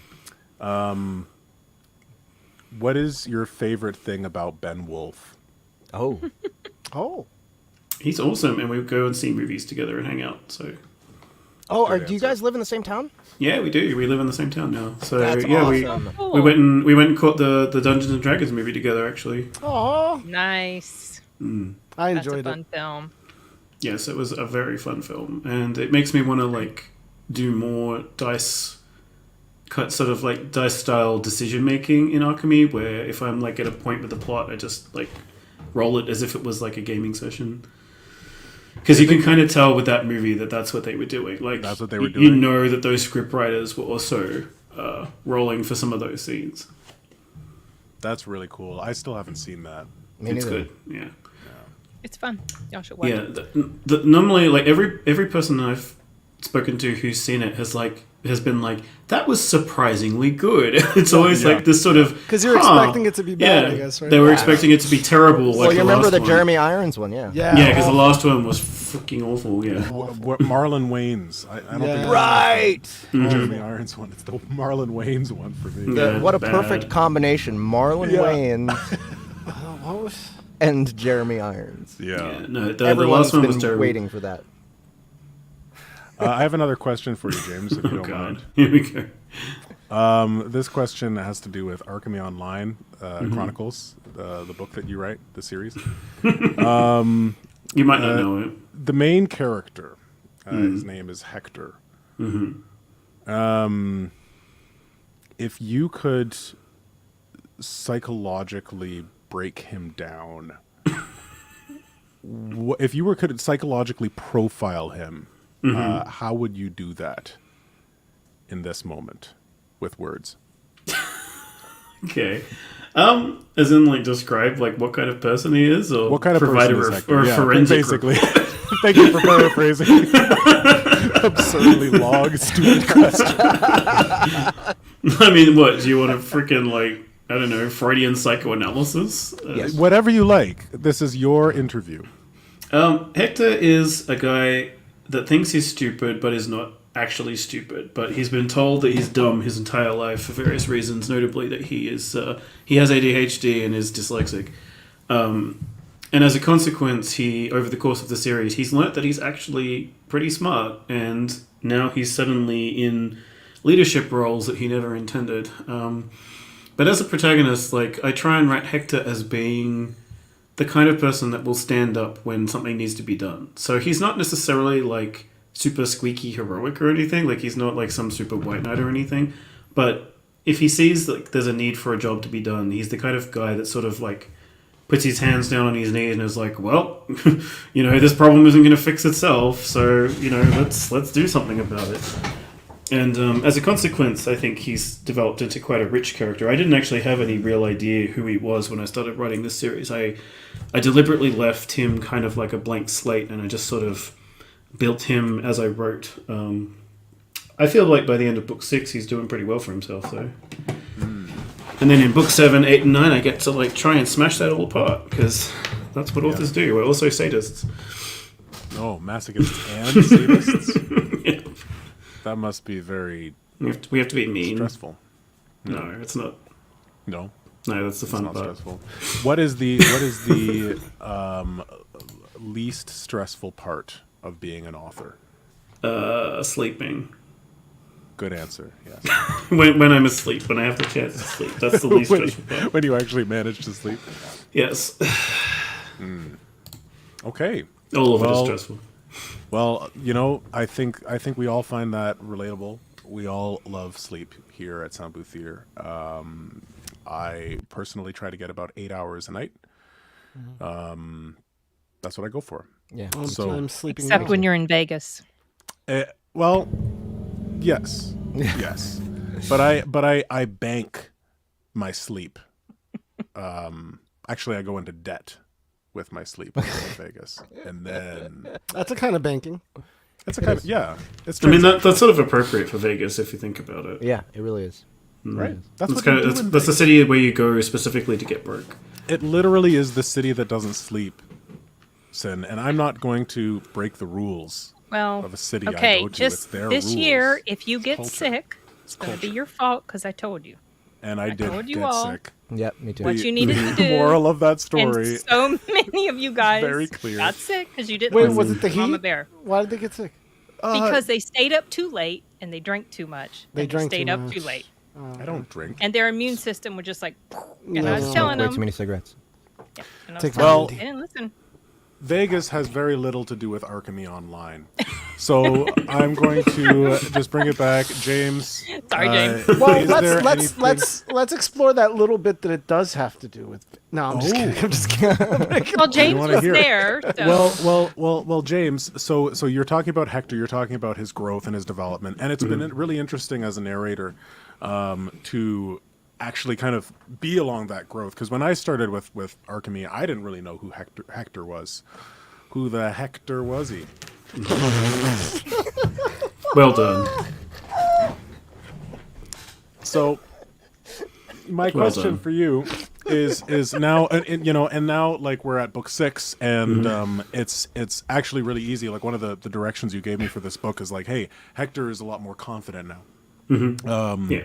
What is your favorite thing about Ben Wolf? Oh. Oh, He's awesome, and we go and see movies together and hang out. So Oh, Good do you answer. guys live in the same town? yeah, we do. We live in the same town now. So That's yeah, awesome. we went and caught the Dungeons and Dragons movie together. Actually, oh, Nice. I That's a enjoyed fun it. film. yes, it was a very fun film, and it makes me want to like do more dice style decision making in Archemi, where if I'm like at a point with the plot, I just like roll it as if it was like a gaming session. Because you can kind of tell with that movie that that's what they were doing. Like That's what they were You doing. know that those script writers were also rolling for some of those scenes. That's really cool. I still haven't seen that. Me It's neither. good. Yeah. It's fun. Y'all should watch Yeah. it. Normally, like every person I've spoken to who's seen it has been like, that was surprisingly good. It's always Yeah. like this sort of 'Cause you're expecting it to be bad, I guess, right? They were expecting it to be terrible. Like Well, you the remember last the one. Jeremy Irons one, yeah. Yeah. Yeah, because the oh, last one was freaking awful. Yeah. Marlon Wayne's. I don't Yeah. think Right. it's the Jeremy Irons one. It's the Marlon Wayne's one for me. Yeah. What a bad. perfect combination. Marlon Yeah. Wayans what was- and Jeremy Irons. Yeah. No, the Everyone's last one was been terrible. waiting for that. I have another question for you, James, if you Oh don't god. mind. Here we go. This question has to do with Archemi Online Chronicles, the book that you write, the series. You might not know it. The main character, his name is Hector. If you could psychologically break him down, if you could psychologically profile him, how would you do that in this moment with words? Okay. As in, like, describe like what kind of person he is, or What kind of provide person a is ref- Hector? or a Yeah, forensic basically. Thank you for paraphrasing. Absurdly long, stupid question. I mean, what do you want to freaking like? I don't know, Freudian psychoanalysis. Yes. Whatever you like. This is your interview. Hector is a guy that thinks he's stupid, but is not actually stupid, but he's been told that he's dumb his entire life for various reasons, notably that he has ADHD and is dyslexic. And as a consequence, over the course of the series, he's learnt that he's actually pretty smart, and now he's suddenly in leadership roles that he never intended. But as a protagonist, like, I try and write Hector as being the kind of person that will stand up when something needs to be done. So he's not necessarily, like, super squeaky heroic or anything. Like, he's not, like, some super white knight or anything. But if he sees, like, there's a need for a job to be done, he's the kind of guy that sort of, like, puts his hands down on his knees and is like, well, this problem isn't going to fix itself, so, let's do something about it. And as a consequence, I think he's developed into quite a rich character. I didn't actually have any real idea who he was when I started writing this series. I deliberately left him kind of like a blank slate, and I just sort of built him as I wrote. I feel like by the end of book 6, he's doing pretty well for himself, though. And then in book 7, 8, and 9, I get to like try and smash that all apart, because that's what authors do. We're also sadists. Oh, masochists and sadists? Yeah. That must be very We have to be mean. stressful. No, it's not. No, No, that's the fun not part. stressful. What is the least stressful part of being an author? Sleeping. Good answer. Yes. When I'm asleep, when I have the chance to sleep. That's the least stressful part. When you actually manage to sleep. Yes. Okay. All of it is stressful. Well, I think we all find that relatable. We all love sleep here at Soundbooth Theater. I personally try to get about 8 hours a night. That's what I go for. Yeah. So I'm sleeping. Except when you're in Vegas. well, yes, yes, but I bank my sleep. Actually, I go into debt with my sleep in Vegas, and then That's a kind of banking. it's a kind of It's I mean, that's sort of appropriate for Vegas if you think about it. Yeah, it really is. right. That's what they do in the city where you go specifically to get broke. It literally is the city that doesn't sleep, Sin, and I'm not going to break the rules Well, of a city I okay, go to. It's just their this rules. year, if you get culture. sick, it's going to be your fault because I told you. And I did told you get all. sick. Yep, me too. What you needed to do. Moral of that story. And so many of you guys Very clear. got sick because you didn't Wait, listen was it the to Mama heat? Bear. Why did they get sick? Because they stayed up too late and they drank too much. They and drank stayed too up much. too late. I don't drink. And their immune system was just like, and I was No. telling Way them. too many cigarettes. Yeah, and I was Take telling that. them, they didn't listen. Vegas has very little to do with Archemi Online. So I'm going to just bring it back. James. Sorry, James. Well, is there let's anything- let's explore that little bit that it does have to do with. No, I'm just kidding. I'm just kidding. Well, James wanna was hear it. there. So. Well, James. So you're talking about Hector. You're talking about his growth and his development, and it's been really interesting as a narrator to actually kind of be along that growth. Because when I started with Archemi, I didn't really know who Hector was. Who the Hector was he? Well done. So my question done. for you is now, and now like we're at book 6, and it's actually really easy. Like one of the directions you gave me for this book is like, hey, Hector is a lot more confident now. Yeah.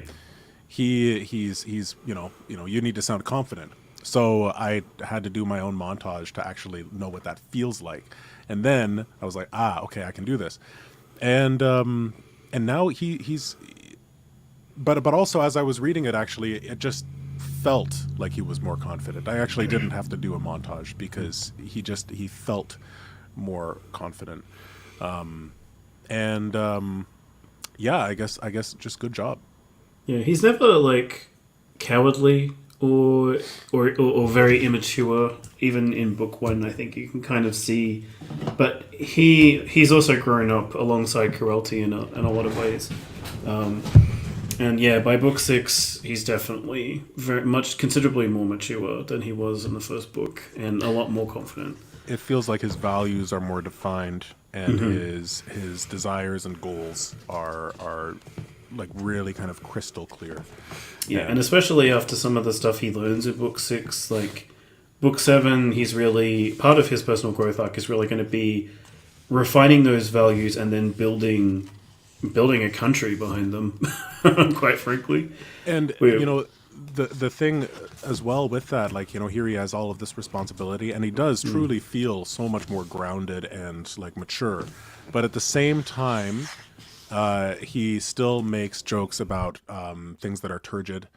He's you need to sound confident. So I had to do my own montage to actually know what that feels like, and then I was like, okay, I can do this, and now he's, but also as I was reading it, actually, it just felt like he was more confident. I actually didn't have to do a montage because he felt more confident, yeah, I guess just good job. Yeah, he's never like cowardly or very immature. Even in book 1, I think you can kind of see, but he's also grown up alongside Corelti in a lot of ways. And yeah, by book 6, he's definitely very much considerably more mature than he was in the first book, and a lot more confident. It feels like his values are more defined, and his desires and goals are like really kind of crystal clear. Yeah, and especially after some of the stuff he learns in book 6, like book 7, he's really, part of his personal growth arc is really going to be refining those values and then building building a country behind them, quite frankly. And you know, the thing as well with that, like, you know, here he has all of this responsibility, and he does truly feel so much more grounded and like mature, but at the same time, he still makes jokes about things that are turgid.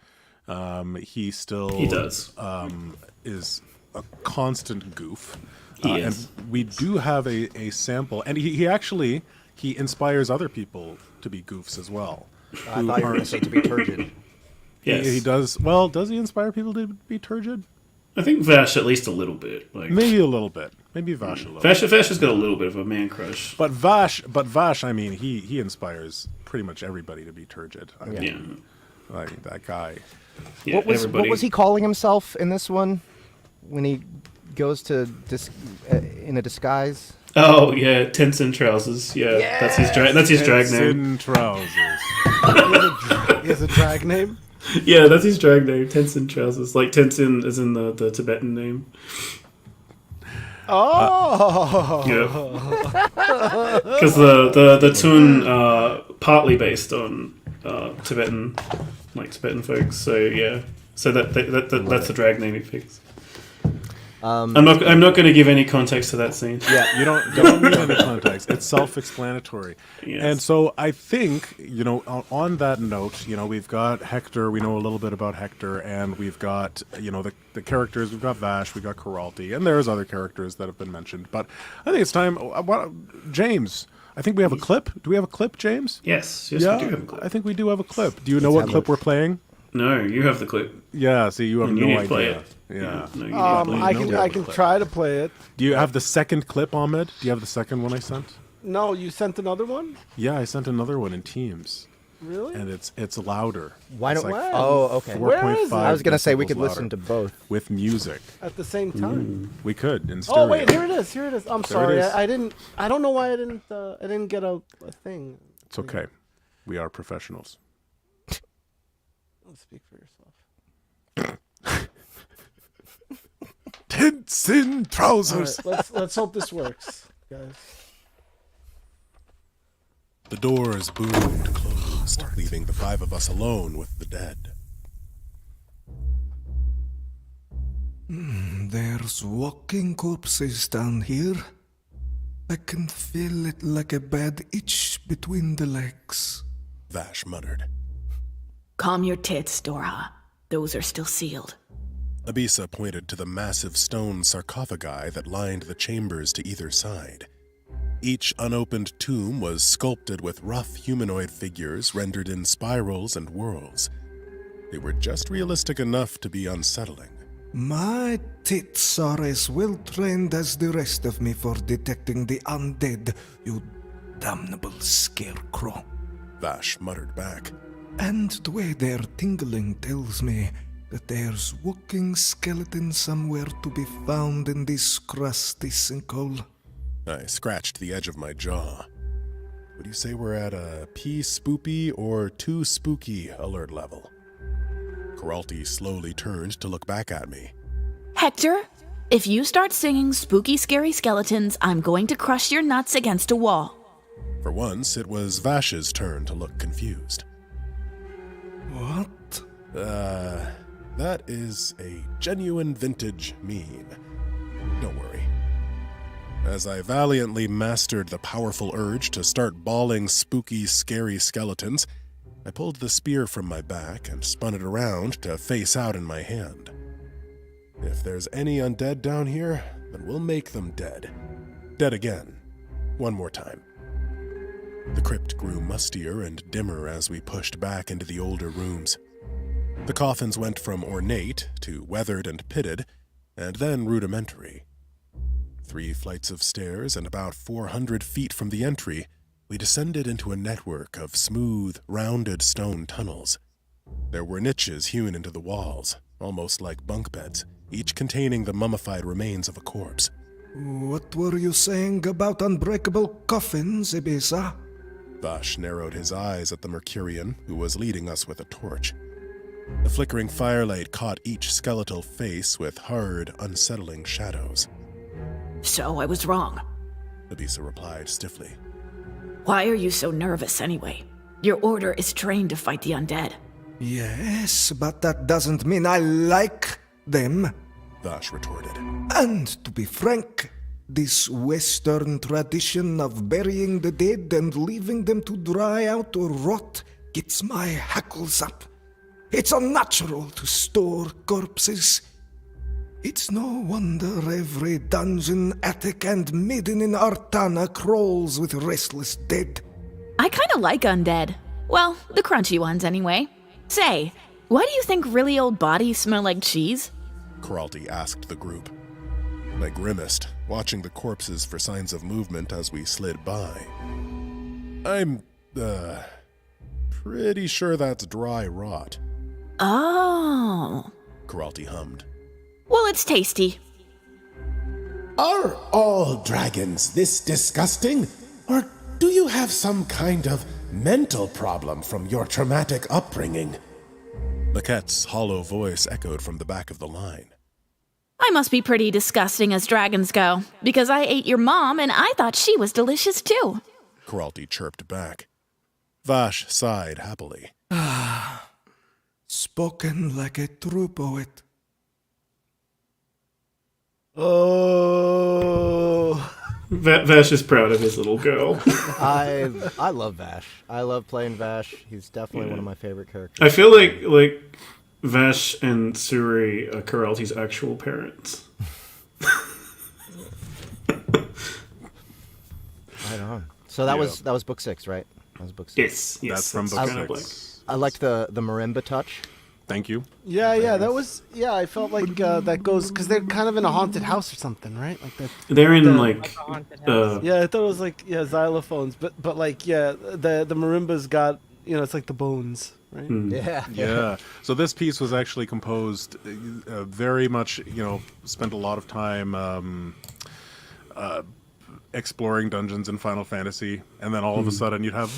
He does is a constant goof. And we do have a sample, and he actually inspires other people to be goofs as well. I thought you were going to say to be turgid. Yes. He does. Well, does he inspire people to be turgid? I think Vash at least a little bit. Like maybe a little bit. Maybe Vash a little. Vash has got a little bit of a man crush. But Vash, I mean, he inspires pretty much everybody to be turgid. I mean, Yeah. like that guy. Yeah, What was he calling himself in this one when he goes to in a disguise? Oh yeah, Tencent trousers. Yeah, yes! That's his drag name. Tencent trousers. He has a drag name. Yeah, that's his drag name. Tencent trousers, like Tencent is in the Tibetan name. Oh. Yeah. Because the tune partly based on Tibetan folks. So yeah, so that's the drag name he picks. I'm not going to give any context to that scene. Yeah, you don't need any context. It's self-explanatory. Yes. And so I think, you know, on that note, you know, we've got Hector. We know a little bit about Hector, and we've got, you know, the characters. We've got Vash. We've got Karalti, and there's other characters that have been mentioned. But I think it's time. James, I think we have a clip. Do we have a clip, James? Yes, yeah, we do have a clip. I think we do have a clip. Do you know what clip we're playing? No, you have the clip. Yeah, see, you have and no you idea. Play it. Yeah. No, I can try to play it. Do you have the second clip, Ahmed? Do you have the second one I sent? No, you sent another one? Yeah, I sent another one in Teams. Really? And it's louder. Why don't? like Oh, okay. Where is it? I was gonna say we decibels could listen louder to both with music At the same time. We could in stereo. Oh wait, here it is. Here it is. I'm sorry. is. I don't know why I didn't get a thing. It's okay. We are professionals. Don't speak for yourself. Tents in trousers. All right, let's hope this works, guys. The doors boomed closed, leaving the five of us alone with the dead. There's walking corpses down here. I can feel it like a bad itch between the legs. Vash muttered. Calm your tits, Dora. Those are still sealed. Abisa pointed to the massive stone sarcophagi that lined the chambers to either side. Each unopened tomb was sculpted with rough humanoid figures rendered in spirals and whorls. They were just realistic enough to be unsettling. My tits are as well trained as the rest of me for detecting the undead, you damnable scarecrow. Vash muttered back. And the way they're tingling tells me that there's walking skeleton somewhere to be found in this crusty sinkhole. I scratched the edge of my jaw. Would you say we're at a P-spoopy or too spooky alert level? Karalti slowly turned to look back at me. Hector, if you start singing spooky, scary skeletons, I'm going to crush your nuts against a wall. For once, it was Vash's turn to look confused. What? That is a genuine vintage meme. Don't worry. As I valiantly mastered the powerful urge to start bawling spooky, scary skeletons, I pulled the spear from my back and spun it around to face out in my hand. If there's any undead down here, then we'll make them dead. Dead again. One more time. The crypt grew mustier and dimmer as we pushed back into the older rooms. The coffins went from ornate to weathered and pitted, and then rudimentary. 3 flights of stairs and about 400 feet from the entry, we descended into a network of smooth, rounded stone tunnels. There were niches hewn into the walls, almost like bunk beds, each containing the mummified remains of a corpse. What were you saying about unbreakable coffins, Ibisa? Vash narrowed his eyes at the Mercurian, who was leading us with a torch. The flickering firelight caught each skeletal face with hard, unsettling shadows. So I was wrong. Abisa replied stiffly. Why are you so nervous anyway? Your order is trained to fight the undead. Yes, but that doesn't mean I like them. Vash retorted. And to be frank, this Western tradition of burying the dead and leaving them to dry out or rot gets my hackles up. It's unnatural to store corpses. It's no wonder every dungeon, attic, and midden in Artana crawls with restless dead. I kinda like undead. Well, the crunchy ones anyway. Say, why do you think really old bodies smell like cheese? Karalty asked the group. I grimaced, watching the corpses for signs of movement as we slid by. I'm, pretty sure that's dry rot, Oh. Karalty hummed. Well, it's tasty. Are all dragons this disgusting? Or do you have some kind of mental problem from your traumatic upbringing? Maquette's hollow voice echoed from the back of the line. I must be pretty disgusting as dragons go, because I ate your mom and I thought she was delicious too. Karalty chirped back. Vash sighed happily. Spoken like a true poet. Oh. Vash is proud of his little girl. I love Vash. I love playing Vash. He's definitely one of my favorite characters. I feel like Vash and Suri are Karalty's actual parents. Right on. So that was book 6, right? That was book 6. Yes, That's from book kind of 6. I liked the marimba touch. Thank you. Yeah, that was. Yeah, I felt like that goes because they're kind of in a haunted house or something, right? Like that. They're in Yeah, I thought it was like xylophones, but like the marimba's got it's like the bones, right? Yeah. So this piece was actually composed very much, spent a lot of time exploring dungeons in Final Fantasy, and then all of a sudden you'd have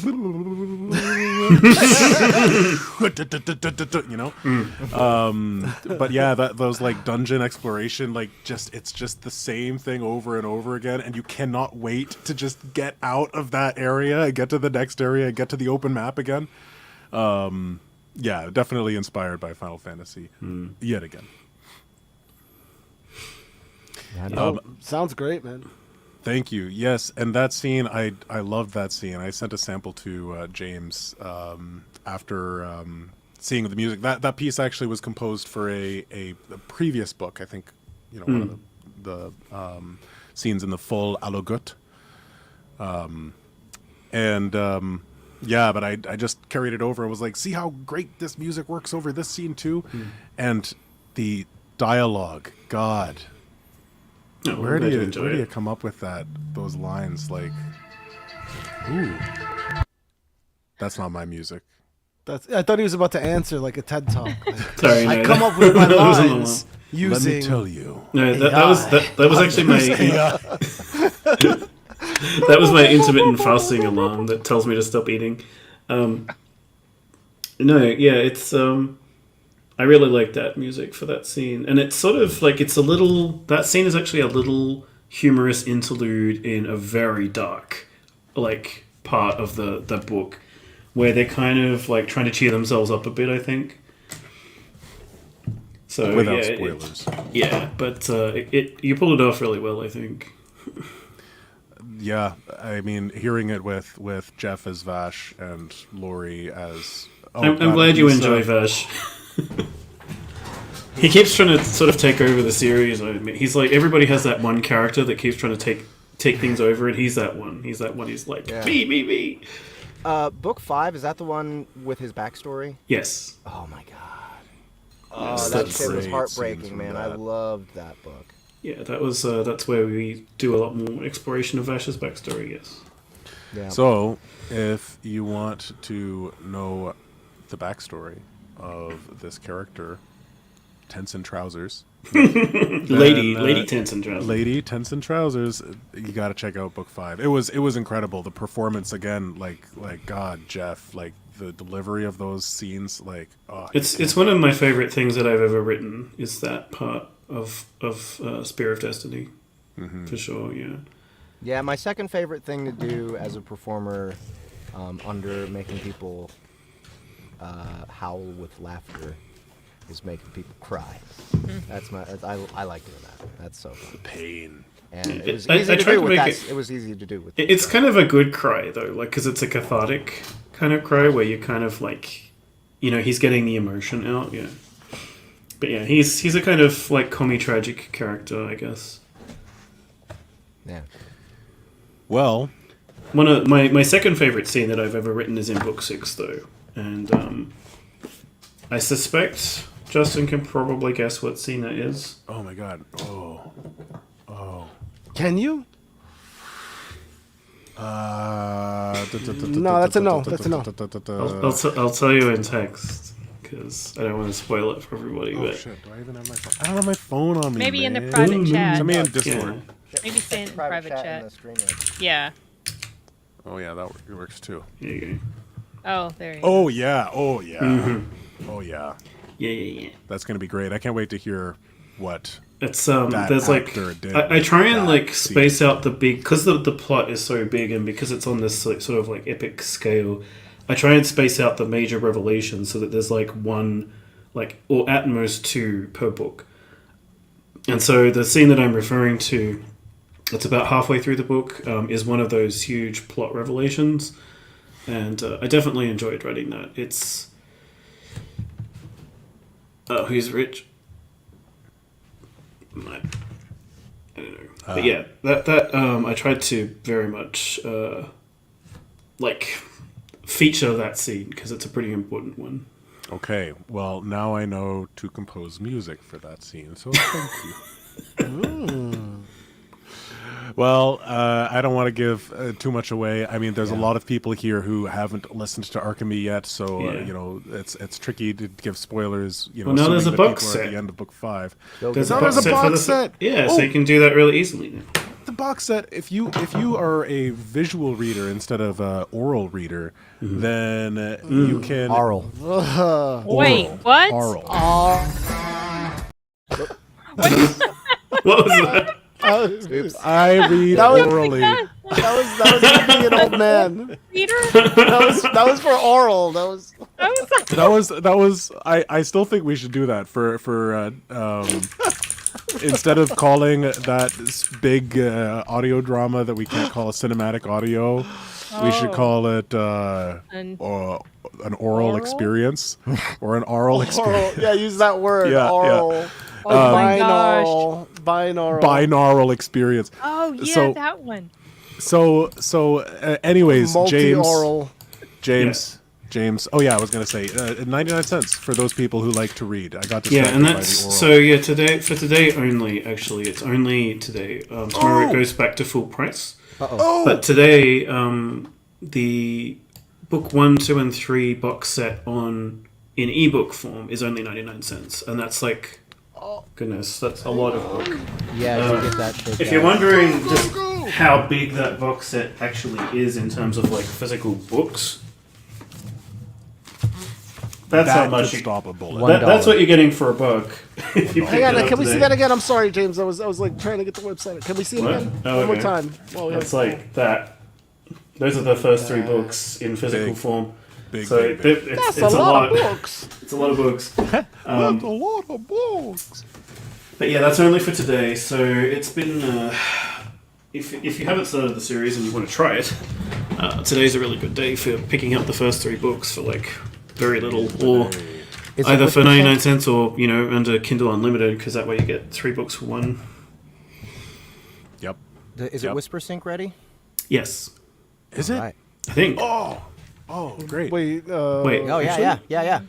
but yeah, those like dungeon exploration, it's just the same thing over and over again, and you cannot wait to just get out of that area and get to the next area and get to the open map again. Yeah, definitely inspired by Final Fantasy yet again. Sounds great, man. Thank you. Yes, and that scene, I loved that scene. I sent a sample to James after seeing the music. That piece actually was composed for a previous book. I think one of the scenes in the full Alogut. Yeah, but I just carried it over and was like, see how great this music works over this scene too, and the dialogue. God. No, Where do you come up with those lines like, ooh, that's not my music. I thought he was about to answer like a TED talk. Like, Sorry, I come up with my lines using. Let me tell you. No, that was actually my that was my intermittent fasting alarm that tells me to stop eating. It's I really like that music for that scene, and it's sort of like that scene is actually a little humorous interlude in a very dark part of the book, where they're kind of like trying to cheer themselves up a bit, I think. So without spoilers. But you pulled it off really well, I think. Yeah, I mean, hearing it with Jeff as Vash and Lori as. I'm glad you enjoy Vash. He keeps trying to sort of take over the series. He's like, everybody has that one character that keeps trying to take things over, and he's that one. He's like, me. Book 5, is that the one with his backstory? Yes. Oh my god. Yes, that shit was great heartbreaking, scenes from man. that. I loved that book. Yeah, that's where we do a lot more exploration of Vash's backstory, yes. Yeah. So, if you want to know the backstory of this character, Tents and Trousers. Lady Tents and Trousers. Lady Tents and Trousers. You got to check out book 5. It was incredible. The performance again, like God, Jeff, like the delivery of those scenes, It's one of my favorite things that I've ever written. Is that part of Spear of Destiny, for sure. Yeah. Yeah, my second favorite thing to do as a performer, under making people howl with laughter, is making people cry. I like doing that. That's so fun. Pain. And it was easy to do with that. It was easy to do with. It's kind of a good cry though, like because it's a cathartic kind of cry where you kind of like, he's getting the emotion out. Yeah. But yeah, he's a kind of like tragic character, I guess. Yeah. Well, one of my second favorite scene that I've ever written is in book 6 though, and I suspect Justin can probably guess what scene that is. oh my god. Oh. Can you? No, that's a no. That's a no. I'll tell you in text because I don't want to spoil it for everybody. Oh but shit! Do I even have my phone? I don't have my phone on me. Maybe in the man. private chat. Send me in Discord. Yeah. Maybe say it in private chat. In the screen name. Yeah. Oh yeah, that works too. There you go. Oh, there you go. Oh yeah. Oh yeah. Mm-hmm. Oh yeah. Yeah. That's gonna be great. I can't wait to hear what. It's that there's like did I try and like scene. space out the big because the plot is so big and because it's on this like, sort of like epic scale. I try and space out the major revelations so that there's like one, like or at most 2 per book. And so the scene that I'm referring to, it's about halfway through the book, is one of those huge plot revelations, and I definitely enjoyed writing that. It's who's rich. I don't know. But yeah, that I tried to very much like feature that scene because it's a pretty important one. Okay, well now I know to compose music for that scene, so thank you. Well, I don't want to give too much away. I mean, there's a lot of people here who haven't listened to Archemi yet, so it's tricky to give spoilers. Well, now there's a box set set at the end of book 5. There's a box box set. Yeah, so you can do that really easily now. The box set. If you are a visual reader instead of an oral reader, then you can Oral. Wait, what? Oral. What was that? I read orally. That was me being an old man. Peter? That was for oral. That was. I still think we should do that for instead of calling that big audio drama that we can't call a cinematic audio, we should call it an oral experience or an oral experience. Yeah, use that word. Yeah, oral. yeah. Oh my gosh. Binaural experience. Oh yeah, So- that one. Anyways, Multi-oral. James. Oh yeah, I was gonna say 99 cents for those people who like to read. I got distracted Yeah, and by that's the oral. so. Yeah, today only. Actually, it's only today. Tomorrow it goes back to full price. But today, the book 1, 2, and 3 box set in ebook form is only 99 cents, and that's like, goodness, that's a lot of book. Yeah, you get that. If you're wondering just how big that box set actually is in terms of like physical books, that's how much could stop a bullet. that's what you're getting for a buck. If you Hang pick on, it up can we see today. that again? I'm sorry, James. I was like trying to get the website. Can we see it What? again? Oh, One more okay. time. Well, It's like that. Those are the first 3 books in physical Big. form. Big, So big, big. that's it's a lot of books. It's a lot of books. That's a lot of books. But yeah, that's only for today. So it's been. If you haven't started the series and you want to try it, today's a really good day for picking up the first 3 books for like very little, or Is it either with for the 99 cents or under Kindle Unlimited, because that way you get 3 books for 1. Yep. Is it Whisper Sync ready? Yes, Is it? Right. I think. Oh, great. Wait. Wait. Oh yeah, yeah.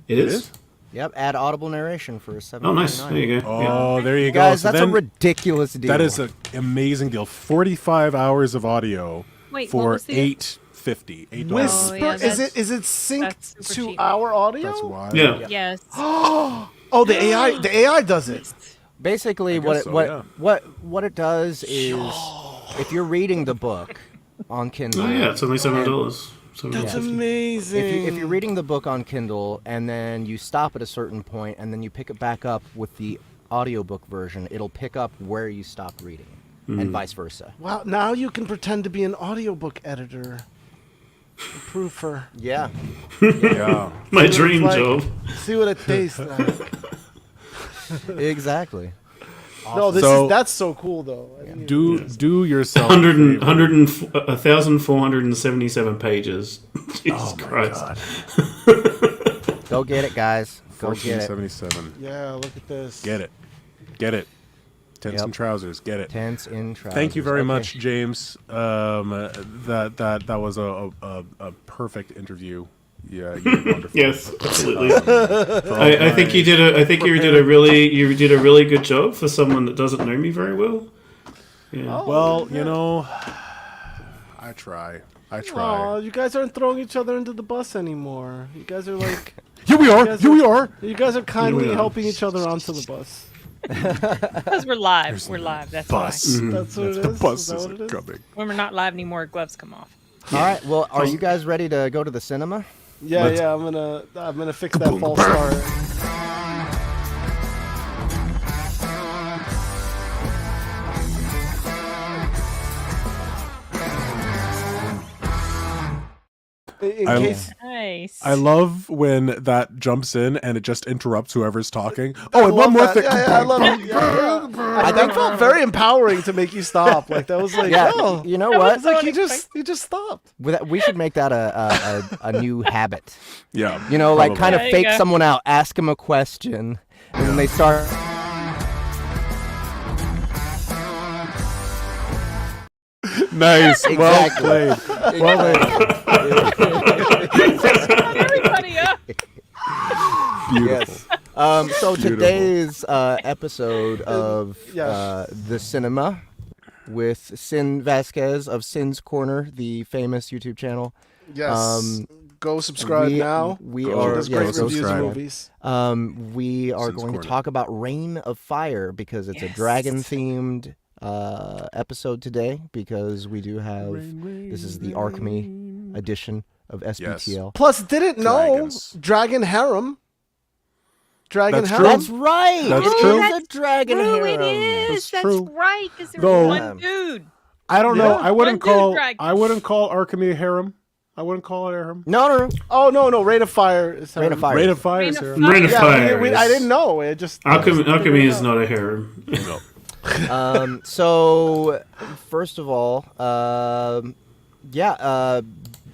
It is? Yep. Add audible narration for $7.99. Oh, nice. There you go. Oh, there you go. Guys, So that's a then ridiculous deal. that is an amazing deal. 45 hours of audio Wait, what for was the- $8.50. $8. Whisper. yeah, is that's- it that's synced super to cheap. our audio? That's why. Yeah. Yes. Oh, the AI does it. Basically guess what it does is if you're reading the book on Kindle. Oh yeah, it's only $7. That's Yeah. amazing. If you're reading the book on Kindle and then you stop at a certain point and then you pick it back up with the audiobook version, it'll pick up where you stopped reading. and vice versa. Wow, now you can pretend to be an audiobook editor. Proofer. Yeah. Yeah. My See what dream it's like. job. See what it tastes like. Exactly. No, that's so cool though. I didn't even- Do yourself 1,477 pages. Jesus Christ. Go get it, guys. Go get it. 1477. Yeah, look at this. Get it. Get it. Tents and trousers. Get it. Tents in trousers. Thank you very Okay. much, James. That was a perfect interview. Yeah, you did wonderful. Yes, absolutely. I think you did a really good job for someone that doesn't know me very well. Yeah. Well, you know, I try. Aw, you guys aren't throwing each other into the bus anymore. You guys are like Here we are. You guys are kindly helping each other onto the bus. Because we're live. We're live. That's Bus. why. That's what it is. The bus Is that what isn't it is? coming. When we're not live anymore, gloves come off. All right. Well, are you guys ready to go to the cinema? Yeah, I'm gonna fix that false start. In case Nice. I love when that jumps in and it just interrupts whoever's talking. Oh, and one more thing. I love it. I think it felt very empowering to make you stop. Like that was like, Yeah. oh, You know what? it's like you just stopped. We should make that a new habit. Yeah. You know, like kind of There you fake go. someone out, ask them a question, and then they start. Nice. Well Exactly. played. Well played. Everybody up. Beautiful. Yes. So Beautiful. today's episode of Yes. the Cinema with Sin Vasquez of Sin's Corner, the famous YouTube channel. Yes. Go subscribe now. We Go- are She does yeah, great yes, go reviews of subscribe. movies. we are Sin's going Corner. to talk about Reign of Fire because it's a Yes. dragon themed episode today because we do have this is the Archemi edition of SBTL. Plus, didn't know Dragons. Dragon Harem. Dragon That's Harem. true. That's right. That's It true. is a dragon True, it harem. is. That's true. right. Because there Though- was one dude. I don't know. Yeah. I wouldn't One dude call. dragon. I wouldn't call Archemi a harem. I wouldn't call it a harem. No. Oh no, Rain of Fire. Is Rain of Fire. Rate of fire Rain is of harem. Fire. Rain of Yeah, Fire. I didn't know. It just Alchemy is not a harem. No. So, first of all,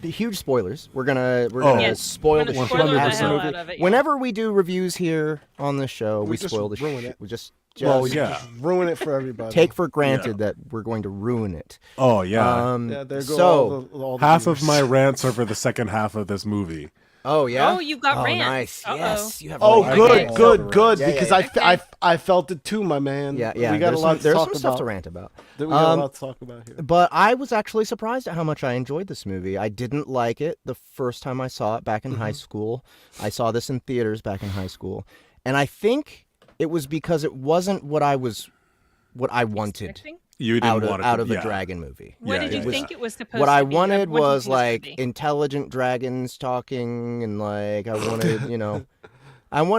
huge spoilers. We're gonna Yes. spoil We're the gonna shit spoil the out of hell the out movie. of it, yeah. Whenever we do reviews here on the show, we just spoil the ruin shit. it. We just Well, yeah. ruin it for everybody. take for granted that we're going to ruin it. Oh yeah. Yeah, there go so, all the Half of viewers. my rants are for the second half of this movie. oh yeah. Oh, you got rants. Nice. Uh-oh. Yes, you have. Oh, rants. good, Okay. good. Yeah, Because yeah. I felt it too, my man. Yeah. We got a lot to There's talk some stuff about. to rant about. We got a lot to talk about here. But I was actually surprised at how much I enjoyed this movie. I didn't like it the first time I saw it back in high school. I saw this in theaters back in high school. And I think it was because it wasn't what I wanted Expecting? You didn't out want it of to, a dragon movie. What did yeah, you yeah. think it was supposed What to I be? wanted What did you was think it was like supposed to be? intelligent dragons talking and like I wanted,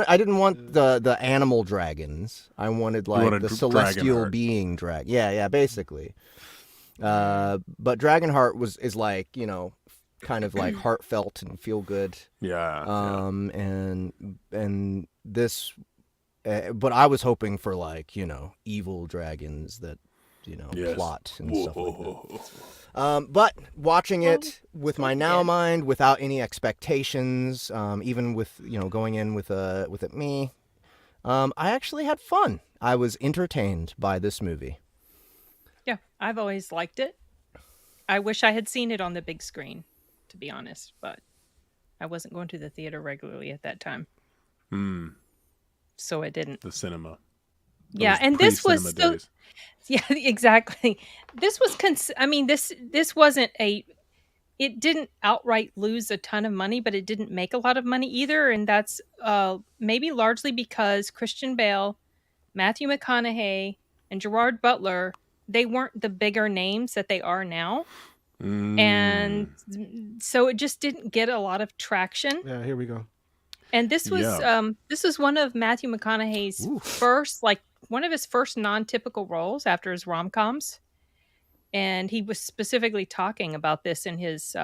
I didn't want the animal dragons. I wanted like wanted the celestial Dragonheart. being dragon. Yeah, basically. But Dragonheart is like, kind of like heartfelt and feel good. Yeah. And this but I was hoping for like, evil dragons that Yes. plot and stuff like that. But watching it with my now mind, without any expectations, even with going in with it me, I actually had fun. I was entertained by this movie. Yeah, I've always liked it. I wish I had seen it on the big screen, to be honest, but I wasn't going to the theater regularly at that time. So I didn't. The cinema. Yeah, Those and this was pre-cinema so. days. Yeah, exactly. This was this wasn't it didn't outright lose a ton of money, but it didn't make a lot of money either, and that's maybe largely because Christian Bale, Matthew McConaughey, and Gerard Butler, they weren't the bigger names that they are now. And so it just didn't get a lot of traction. Yeah, here we go. And this was one of Matthew McConaughey's first, like one of his first non-typical roles after his rom-coms. and he was specifically talking about this in his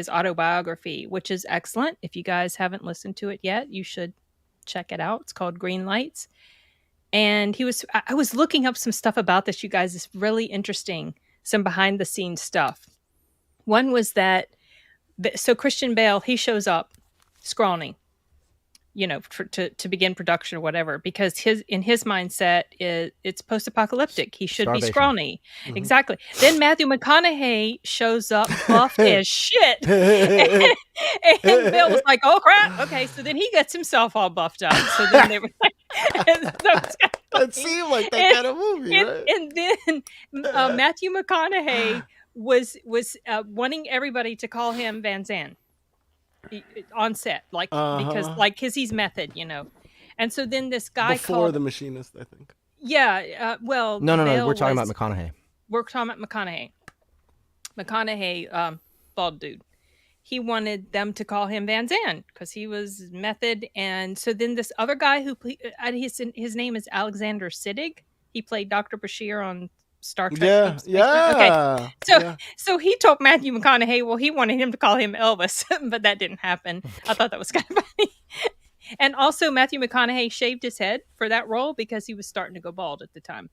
autobiography, which is excellent. If you guys haven't listened to it yet, you should check it out. It's called Green Lights. And I was looking up some stuff about this, you guys. It's really interesting. Some behind the scenes stuff. One was that, so Christian Bale, he shows up scrawny, to begin production or whatever, because in his mindset, it's post-apocalyptic. He should be scrawny. Mm-hmm. Exactly. Then Matthew McConaughey shows up buff as shit. And Bill was like, oh crap. Okay. So then he gets himself all buffed up. So then they were like, that seemed like that kind of movie, right? And then Matthew McConaughey was wanting everybody to call him Van Zandt on set, because he's method, and so then this guy before the Machinist, I think. Yeah, well, no, we're talking about McConaughey. We're talking about McConaughey. McConaughey, bald dude. He wanted them to call him Van Zandt because he was method, and so then this other guy his name is Alexander Siddig. He played Dr. Bashir on Star Trek. Yeah. Okay. So he told Matthew McConaughey, well, he wanted him to call him Elvis, but that didn't happen. I thought that was kind of funny. And also Matthew McConaughey shaved his head for that role because he was starting to go bald at the time.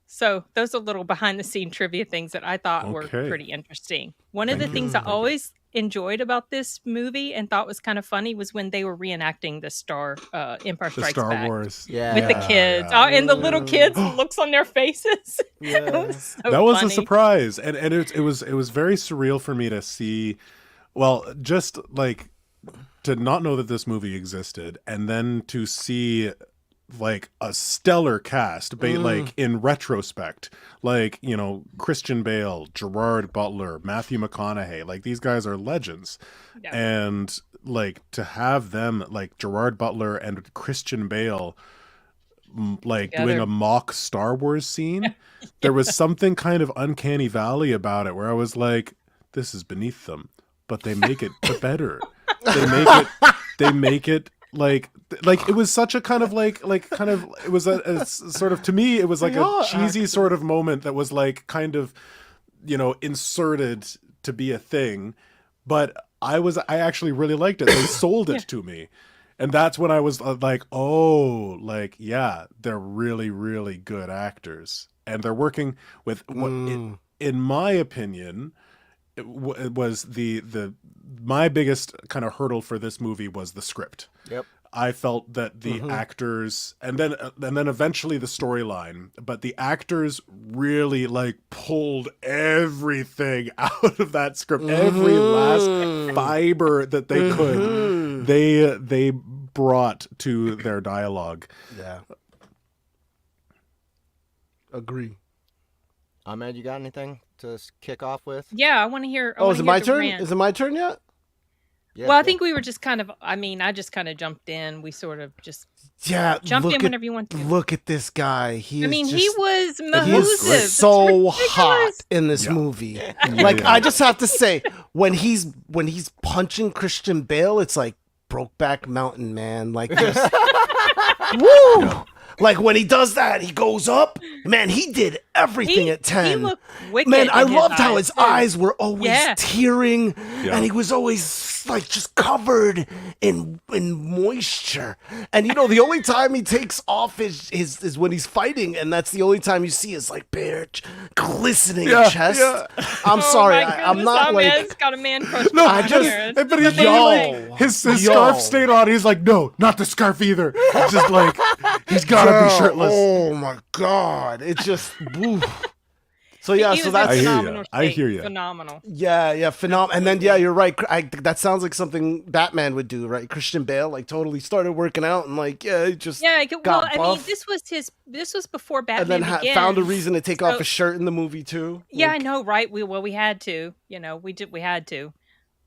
So those are little behind the scene trivia things that I thought were pretty interesting. One of the things I always enjoyed about this movie and thought was kind of funny was when they were reenacting the Empire Strikes Back. Wars. Yeah. With the kids. Yeah. And the little kids' looks on their faces. Yeah. That was a surprise. And it was very surreal for me to see, just like to not know that this movie existed and then to see like a stellar cast, like in retrospect, like, Christian Bale, Gerard Butler, Matthew McConaughey, like these guys are legends. Yeah. And like to have them, like Gerard Butler and Christian Bale, like together, doing a mock Star Wars scene, there was something kind of uncanny valley about it where I was like, this is beneath them, but they make it better. They make it like it was such a kind of it was a sort of, to me it was like a cheesy sort of moment that was like kind of inserted to be a thing, but I actually really liked it. They sold it to me, and that's when I was like, oh, like, yeah, they're really, really good actors, and they're working with in my opinion, it was my biggest kind of hurdle for this movie was the script. Yep. I felt that the actors, and then eventually the storyline, but the actors really like pulled everything out of that script, every last fiber that they could. They brought to their dialogue. Yeah. Agree. Ahmed, you got anything to kick off with? Yeah, I want to hear. Is it my turn? Is it my turn yet? Yeah, I think we were just kind of, I just kind of jumped in. We sort of just jump in whenever you want to. Look at this guy. He was Mmhmm. So hot in this movie. Like, I just have to say, when he's punching Christian Bale, it's like Brokeback Mountain, man. Like, just, woo! Like, when he does that, he goes up. Man, he did everything at 10. He looked wicked. Man, I loved how his eyes were always tearing, and he was always like just covered in moisture. And the only time he takes off is when he's fighting, and that's the only time you see his like bare glistening chest. Yeah. I'm sorry, I'm not like got a man crush. No, but his scarf stayed on. He's like, no, not the scarf either. It's just like he's gotta be shirtless. Oh my god, it's just. Woof. So so that's I hear you. Phenomenal. Yeah, phenomenal. And then you're right. That sounds like something Batman would do, right? Christian Bale totally started working out and just got buff. This was before Batman and then found a reason to take off his shirt in the movie too. Yeah, I know, right? We had to. We had to.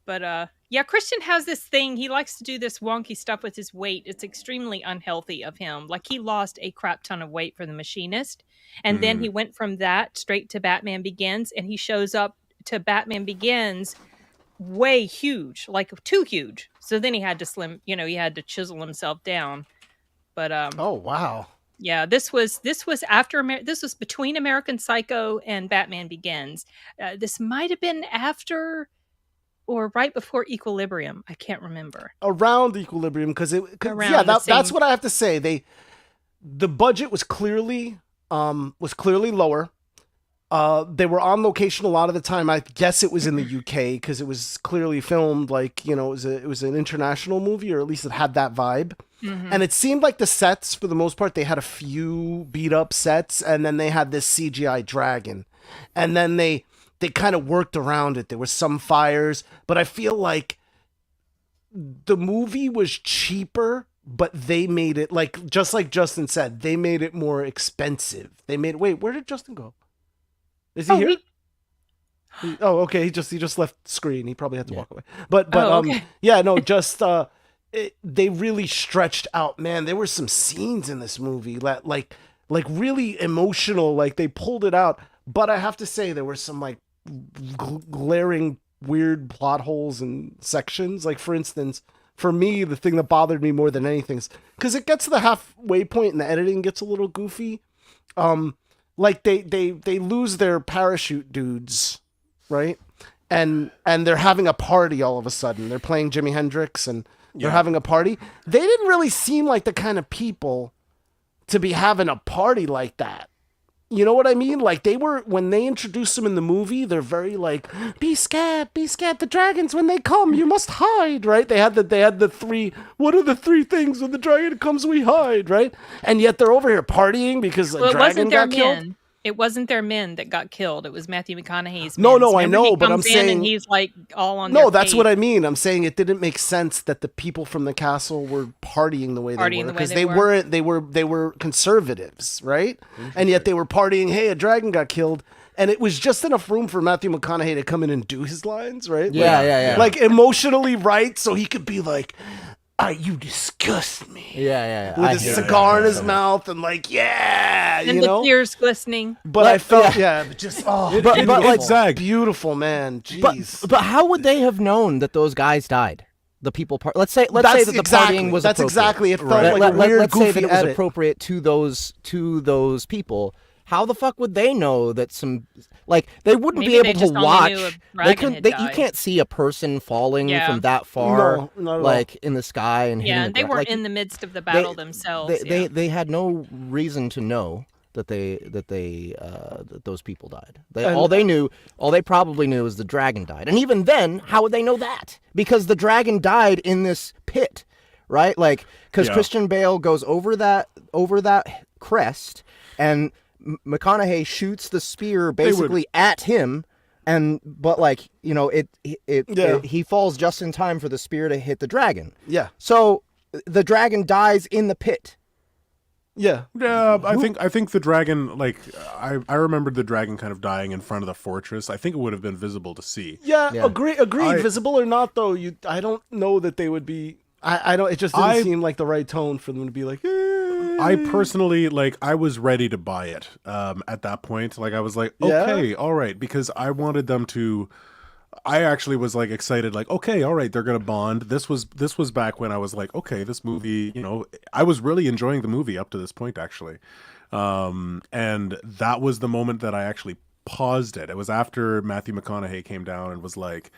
But Christian has this thing. He likes to do this wonky stuff with his weight. It's extremely unhealthy of him. Like, he lost a crap ton of weight for The Machinist. And then he went from that straight to Batman Begins. And he shows up to Batman Begins way huge, like too huge. So then he had to he had to chisel himself down. But oh, wow. Yeah, this was after this was between American Psycho and Batman Begins. This might have been after or right before Equilibrium. I can't remember. Around Equilibrium, because Around the that's same- what I have to say. The budget was clearly lower. They were on location a lot of the time. I guess it was in the UK because it was clearly filmed like, you know, it was an international movie, or at least it had that vibe. And it seemed like the sets, for the most part, they had a few beat up sets, and then they had this CGI dragon, and then they kind of worked around it. There was some fires, but I feel like the movie was cheaper, but they made it, like, just like Justin said, they made it more expensive. Wait, where did Justin go? Is he here? Okay. He just left the screen. He probably had to walk away. But okay. yeah, no, just they really stretched out. Man, there were some scenes in this movie that like really emotional. Like they pulled it out. But I have to say there were some like glaring weird plot holes and sections. Like for instance, for me, the thing that bothered me more than anything is because it gets to the halfway point and the editing gets a little goofy. Like they lose their parachute dudes, right? And they're having a party all of a sudden. They're playing Jimi Hendrix and they're having a party. They didn't really seem like the kind of people to be having a party like that. You know what I mean? Like they were, when they introduced them in the movie, they're very like, be scared, the dragons, when they come, you must hide, right? They had the three, what are the three things when the dragon comes, we hide, right? And yet they're over here partying because a dragon got killed. It wasn't their men that got killed. It was Matthew McConaughey's men. No, I know, he but I'm comes in saying and he's like all on. No, their that's page. what I mean. I'm saying it didn't make sense that the people from the castle were partying the way they were, because they weren't. They were conservatives, right? And yet they were partying. Hey, a dragon got killed, and it was just enough room for Matthew McConaughey to come in and do his lines, right? Yeah. Like emotionally right, so he could be like, you disgust me. Yeah. With his cigar in his mouth and like, and you the know, tears glistening. But I felt, but like Zag. beautiful, man. Jeez. But how would they have known that those guys died? The people let's say that the partying was that's appropriate. exactly. It felt like a weird, let's say goofy that it was edit. appropriate to those people. How the fuck would they know that some, like, they wouldn't Maybe be able they to just only watch? knew a They dragon couldn't. had You died. can't see a person falling Yeah. from that far, No, not at like in the sky and Yeah, hitting the they ground. weren't Like, in the midst of the battle themselves. They had no reason to know that those people died. All they probably knew was the dragon died. And even then, how would they know that? Because the dragon died in this pit, right? Like, because Christian Bale goes over that crest, and McConaughey shoots the spear basically at him, but like, you know, he falls just in time for the spear to hit the dragon. Yeah. So the dragon dies in the pit. Yeah. I think the dragon, like, I remembered the dragon kind of dying in front of the fortress. I think it would have been visible to see. Yeah. Agree. Visible or not, though, I don't know that they would be. I don't. It just didn't seem like the right tone for them to be like. I personally, like, I was ready to buy it at that point. Like, I was like, okay, all right, because I wanted them to. I actually was like excited, like, okay, all right, they're gonna bond. This was back when I was like, okay, this movie, you know, I was really enjoying the movie up to this point, actually, and that was the moment that I actually paused it. It was after Matthew McConaughey came down and was like,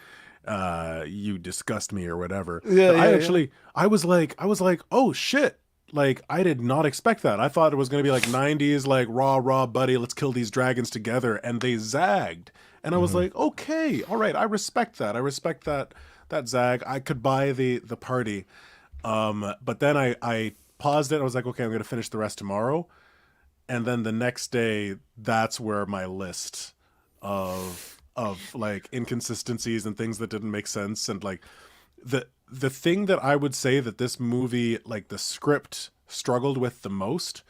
"You disgust me" or whatever. I was like, oh shit. Like, I did not expect that. I thought it was going to be like 90s, like, raw, buddy, let's kill these dragons together. And they zagged. And I was like, okay, all right, I respect that. I respect that zag. I could buy the party. But then I paused it. I was like, okay, I'm going to finish the rest tomorrow. And then the next day, that's where my list of like inconsistencies and things that didn't make sense, and like the thing that I would say that this movie, like the script, struggled with the most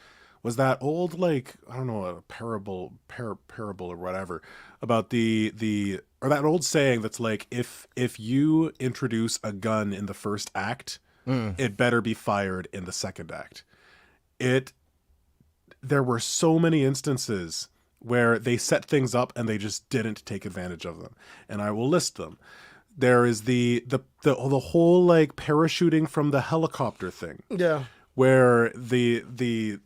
was that old, like, I don't know, a parable or whatever, about or that old saying that's like, if you introduce a gun in the first act, it better be fired in the second act. There were so many instances where they set things up and they just didn't take advantage of them, and I will list them. There is the whole, like, parachuting from the helicopter thing. Yeah. where the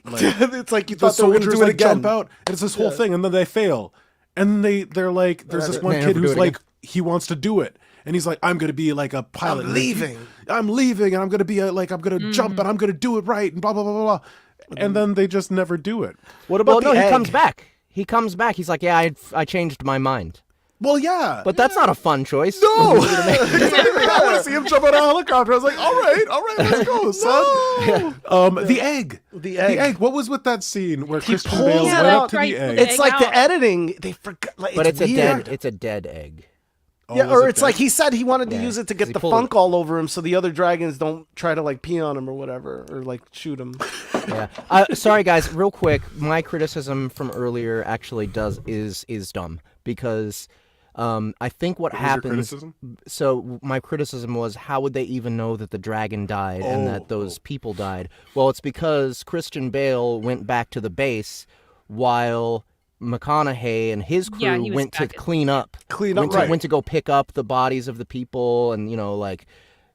like it's like you the thought they were going to soldiers do it like again. jump out, and it's this whole thing, and then they fail, and they're like, there's this one Never kid do who's it like, he wants to do it, and he's like, I'm going to be like a pilot. I'm leaving, and I'm going to be I'm going to jump, and I'm going to do it right, and blah blah blah blah blah, and then they just never do it. What about Well, no, the egg? he comes back. He comes back. He's like, yeah, I changed my mind. Well, yeah, But that's not a fun choice. no. I want to see him jump out of a helicopter. I was like, all right, let's go, son. The egg. The egg. What was with that scene where Christian pulls Bale it went out. up to Right, the egg? the It's egg like the out. editing. They forgot. Like, But it's weird. a dead egg. Yeah, was or it it's like dead? he said he wanted to Yeah, use it to 'cause get he the pulled funk it. all over him, so the other dragons don't try to like pee on him or whatever, or like shoot him. Yeah. Sorry, guys. Real quick, my criticism from earlier actually is dumb because I think what What was your happens. criticism? So my criticism was, how would they even know that the dragon died and that those people died? Well, it's because Christian Bale went back to the base while McConaughey and his crew Yeah, he was went to back at- clean up. Went to go pick up the bodies of the people, and like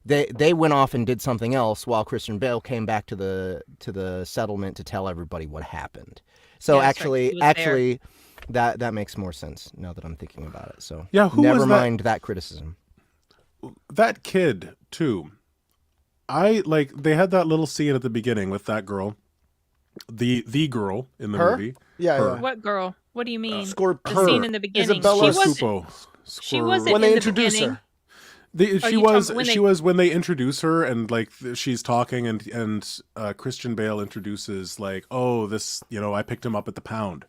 they went off and did something else while Christian Bale came back to the settlement to tell everybody what happened. So Yeah, that's right, he was there. actually that makes more sense now that I'm thinking about it. So Yeah, who never was that- mind that criticism. That kid too. They had that little scene at the beginning with that girl, the girl in the Her? movie. Yeah, Her. yeah. What girl? What do you mean? Her. Scene in the beginning. Isabella she wasn't. Scupo. She wasn't When they in the introduce beginning. her. She you talking when she they- was when they introduce her, and like she's talking, and Christian Bale introduces like, oh, this, I picked him up at the pound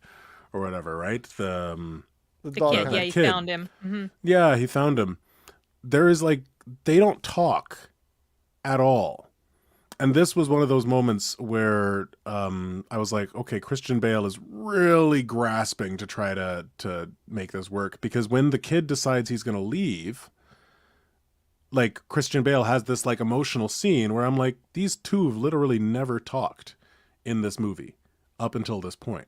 or whatever, right? The The dog kid. hound. Yeah, he kid. found him. Hmm. Yeah, he found him. There is they don't talk at all. And this was one of those moments where I was like, okay, Christian Bale is really grasping to try to make this work, because when the kid decides he's going to leave, Christian Bale has this emotional scene where I'm like, these two have literally never talked in this movie up until this point.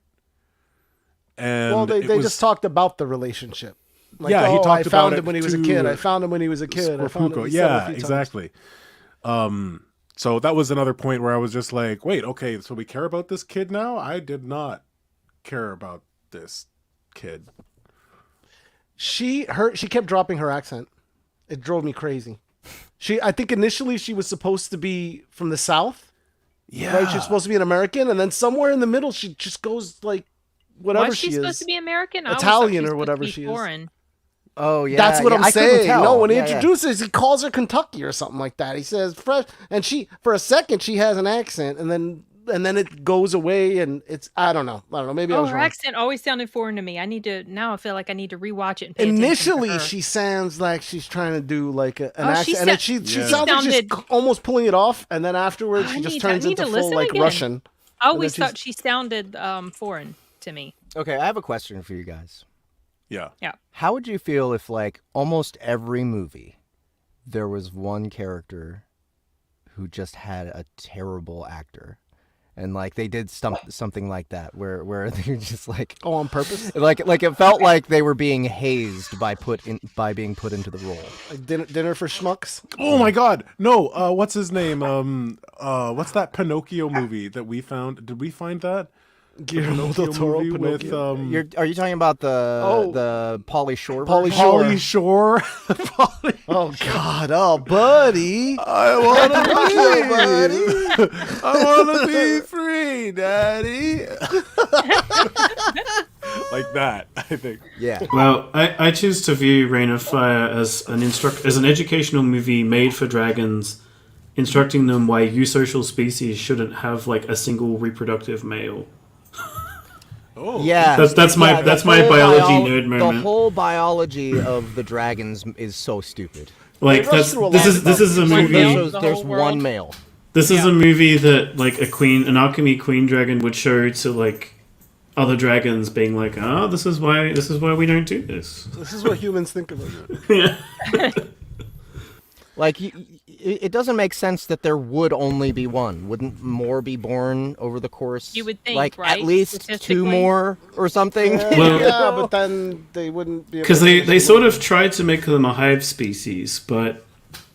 And Well, they it was- just talked about the relationship. Like, Yeah, he oh, talked I about found it him when he was a to kid. I found him when he was a kid. I found him. Scorpuco. he said it a Yeah, few times. exactly. So that was another point where I was just like, wait, okay, so we care about this kid now? I did not care about this kid. She kept dropping her accent. It drove me crazy. I think initially she was supposed to be from the South. Yeah. Right? She's supposed to be an American, and then somewhere in the middle she just goes whatever Was she she supposed is. to be American? I always Italian thought she was or supposed whatever to be she is. foreign. Oh yeah, That's what I'm I couldn't saying. tell. No, when he Yeah, yeah. introduces, he calls her Kentucky or something like that. He says fresh, and she for a second she has an accent, and then it goes away, and it's I don't know. Maybe I Oh, was her wrong. accent always sounded foreign to me. Now I feel like I need to rewatch it and pay attention to Initially, her. she sounds like she's trying to do an Oh, she accent, and then sa- she Yeah. sounds like she's sounded- almost pulling it off, and then afterwards she I just need- turns I need into to full listen again. Russian. I always she's- thought she sounded foreign to me. Okay, I have a question for you guys. Yeah. Yeah. How would you feel if, almost every movie, there was one character who just had a terrible actor, and they did something like that, where they're just Oh, on purpose? like it felt like they were being hazed by being put into the role. Like dinner for schmucks? Oh my God. No. What's his name? What's that Pinocchio movie that we found? Did we find that? Guillermo del Toro, movie with Pinocchio. Are you talking about the Oh. the Pauly Shore? Pauly version? Shore. Pauly Shore. Pauly- Oh God! Oh, buddy! I want to be, I want to be free, Daddy. Like that, I think. Yeah. Well, I choose to view Reign of Fire as an educational movie made for dragons, instructing them why eusocial species shouldn't have a single reproductive male. Oh. Yeah, That's my the my whole biology nerd The moment. whole biology of the dragons is so stupid. Like rush through a this lot is a One movie. male. The There's whole one world. male. This is a movie that an Archemi queen dragon would show to other dragons, being like, this is why we don't do this. This is what humans think of it. Yeah. It doesn't make sense that there would only be one. Wouldn't more be born over the course? You would think, at right? least two Statistically. more or something. Well- Yeah, but then they wouldn't be able Because to they sort of tried to make them a hive species, but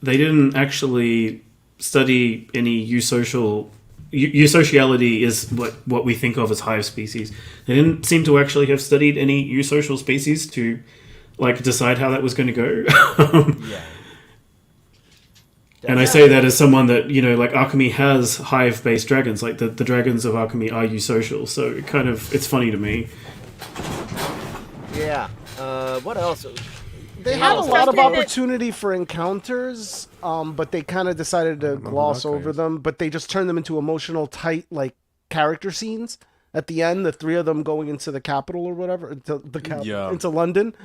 they didn't actually study any eusocial eusociality is what we think of as hive species. They didn't seem to actually have studied any eusocial species to like decide how that was going to go. Yeah. And I say that as someone that, you know, like Archemi has hive-based dragons. Like the dragons of Archemi are eusocial, so it's funny to me. Yeah. What else? They had a lot of opportunity for encounters, but they kind of decided to gloss over them. But they just turned them into emotional, tight, like character scenes. At the end, the three of them going into the capital or whatever, into London,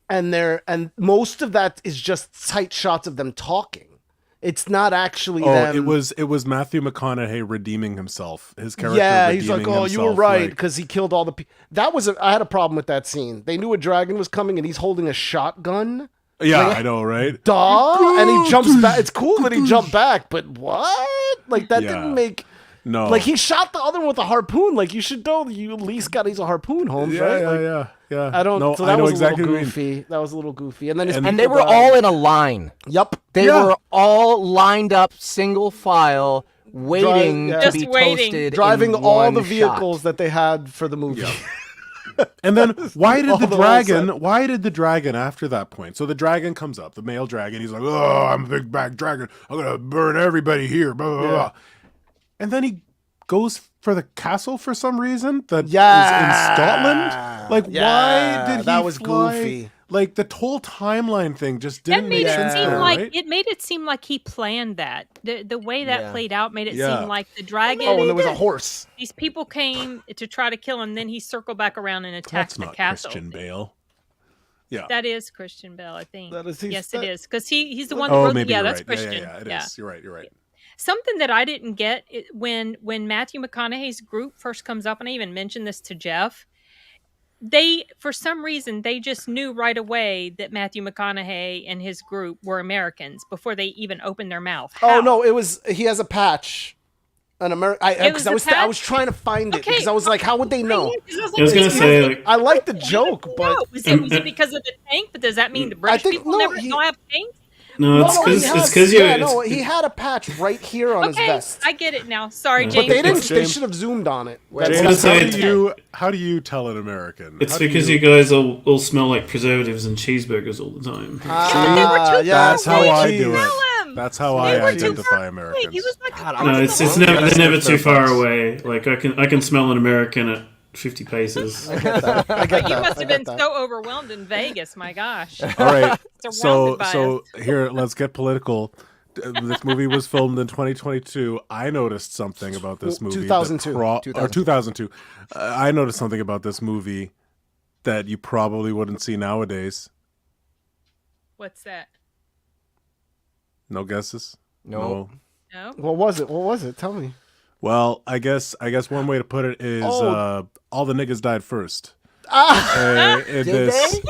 and most of that is just tight shots of them talking. It's not actually them. It was Matthew McConaughey redeeming himself. His character. Yeah, he's like, "Oh, himself, you were right," because he killed all the people. I had a problem with that scene. They knew a dragon was coming, and he's holding a shotgun. Yeah, like, I know, right? Duh, and he jumps back. It's cool that he jumped back, but what? Like that didn't make. No. Like he shot the other one with a harpoon. Like you should know. You at least got to use a harpoon, Holmes, right? Yeah. I don't. No, so that I know was exactly a little goofy. That was a little goofy. And then and they were all in a line. Yep. They were all lined up, single file, waiting to be toasted. Driving in all one the vehicles shot. that they had for the movie. Yeah. And then why did the dragon after that point? So the dragon comes up, the male dragon. He's like, "Oh, I'm a big bad dragon. I'm gonna burn everybody here." Blah blah blah. And then he goes for the castle for some reason that is in Scotland. Like, why did he? That was fly? goofy. Like the whole timeline thing just didn't make sense. It made it seem like he planned that. The way that played out made it seem like the dragon. Oh, and there was a horse. These people came to try to kill him. Then he circled back around and attacked the castle. Christian Bale. Yeah, that is Christian Bale, I think. That is, yes, it is because he's the one that wrote. Yeah, that's Christian. Yeah, it is. You're right. Something that I didn't get when Matthew McConaughey's group first comes up, and I even mentioned this to Jeff. For some reason, they just knew right away that Matthew McConaughey and his group were Americans before they even opened their mouth. How? Oh no, he has a patch. An American. I was trying to find it because I was like, how would they know? I was gonna say, I like the joke, but was it because of the tank? But does that mean the British people don't have tanks? No, it's because he had a patch right here on his vest. I get it now. Sorry, James. But they didn't. They should have zoomed on it. James, how do you tell an American? It's because you guys all smell like preservatives and cheeseburgers all the time. That's how I do it. That's how I identify Americans. No, they're never too far away. Like I can smell an American at 50 paces. I get that. You must have been so overwhelmed in Vegas. My gosh. All right. So here, let's get political. This movie was filmed in 2022. I noticed something about this movie. 2002. I noticed something about this movie that you probably wouldn't see nowadays. What's that? No guesses? No. What was it? Tell me. Well, I guess one way to put it is all the niggas died first.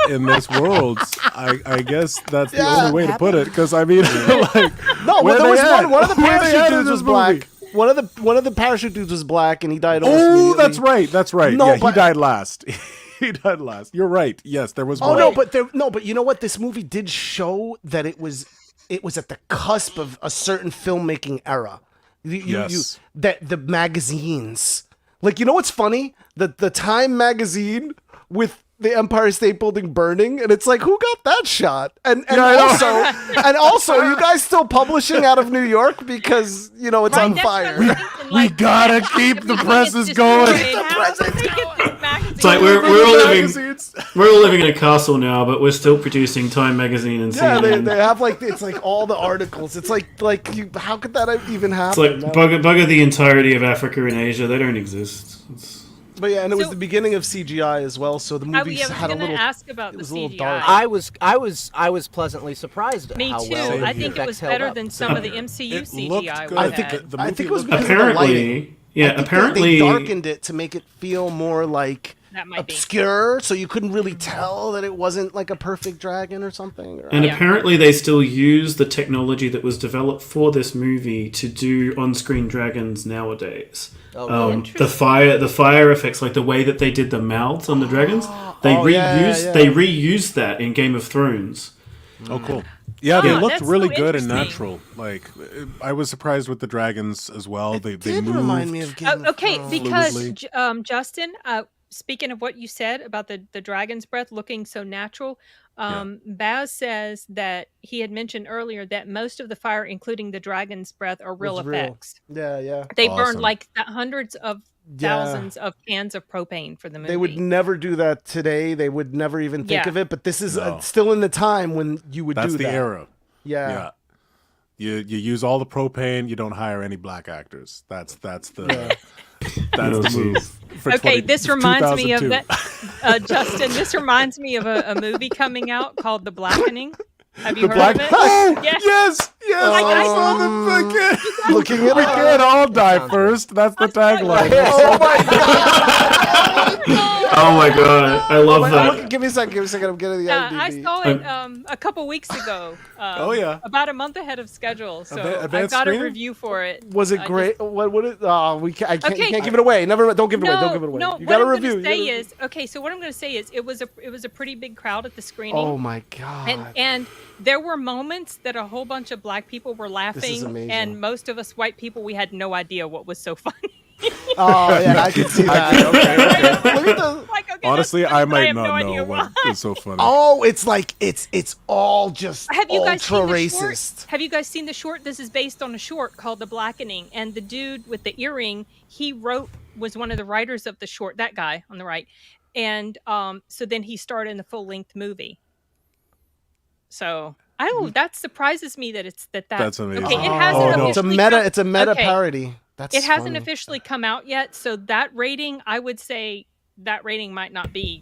In this world, I guess that's the only way to put it. Because I mean, like, there was one of the parachute dudes was black. One of the parachute dudes was black, and he died. Oh, that's right. No, he died last. He died last. You're right. Yes, there was. Oh but you know what? This movie did show that it was at the cusp of a certain filmmaking era. That the magazines, like, you know what's funny? The Time magazine with the Empire State Building burning, and it's like, who got that shot? And also, you guys still publishing out of New York because it's on fire. We gotta keep the presses going. It's like we're all living in a castle now, but we're still producing Time magazine and CNN. They have it's like all the articles. It's like how could that even happen? It's like bugger the entirety of Africa and Asia. They don't exist. But yeah, and it was the beginning of CGI as well, so the movie had a little. Ask about the CGI. Dark. I was pleasantly surprised. Me how too. Well I think it was better than some of the MCU CGI. I think it was because of the lighting. Apparently they darkened it to make it feel more like obscure, so you couldn't really tell that it wasn't like a perfect dragon or something. And apparently they still use the technology that was developed for this movie to do on-screen dragons nowadays. The fire effects, like the way that they did the mouths on the dragons, they reused that in Game of Thrones. Oh, cool. Yeah, they Ah, looked that's really so good and interesting. natural. Like, I was surprised with the dragons as well. They Did moved. remind me of Game of Okay, Thrones. because Fluidly. Justin, speaking of what you said about the dragon's breath looking so natural, Baz says that he had mentioned earlier that most of the fire, including the dragon's breath, are real Was real. effects. Yeah. They burned Awesome. like hundreds of thousands of cans of propane for the movie. They would never do that today. They would never even think Yeah. of it. But this is No. still in the time when you would That's do the that. era. Yeah. You use all the propane. You don't hire any black actors. That's the that's the move. For Okay, this reminds me of 2002. that, Justin. This reminds me of a movie coming out called The Blackening. Have you The heard black. of it? Oh Yeah. yes. Like, I saw the Looking at we can't all die first. That's the tagline. Oh my Oh my god, I love that. Give me a second. I'm getting the IMDb. I saw it a couple weeks ago. Oh, yeah. about a month ahead of schedule. So I've advanced got a screening? review for it. Was it I great? What would it? We can't. I can't. Okay. You can't give it away. Never. Don't give it away. Don't give it away. No, You what got a I'm review. gonna You say gotta- is okay. So what I'm going to say is it was a pretty big crowd at the screening. Oh my god. And there were moments that a whole bunch of black people were laughing, amazing. and most of us white people, we had no idea what was so funny. Oh yeah, I can see that. Okay. Look at the. Like, okay, Honestly, that's I funny, might have not no idea know what why. is so funny. Oh, it's like it's all just Have you guys ultra seen the short? racist. Have you guys seen the short? This is based on a short called The Blackening, and the dude with the earring, was one of the writers of the short. That guy on the right, and so then he starred in the full length movie. So that surprises me that it's that. That's amazing. Okay, it Oh, hasn't no. officially It's a meta okay. parody. That's It hasn't funny. officially come out yet, so that rating, I would say that rating might not be.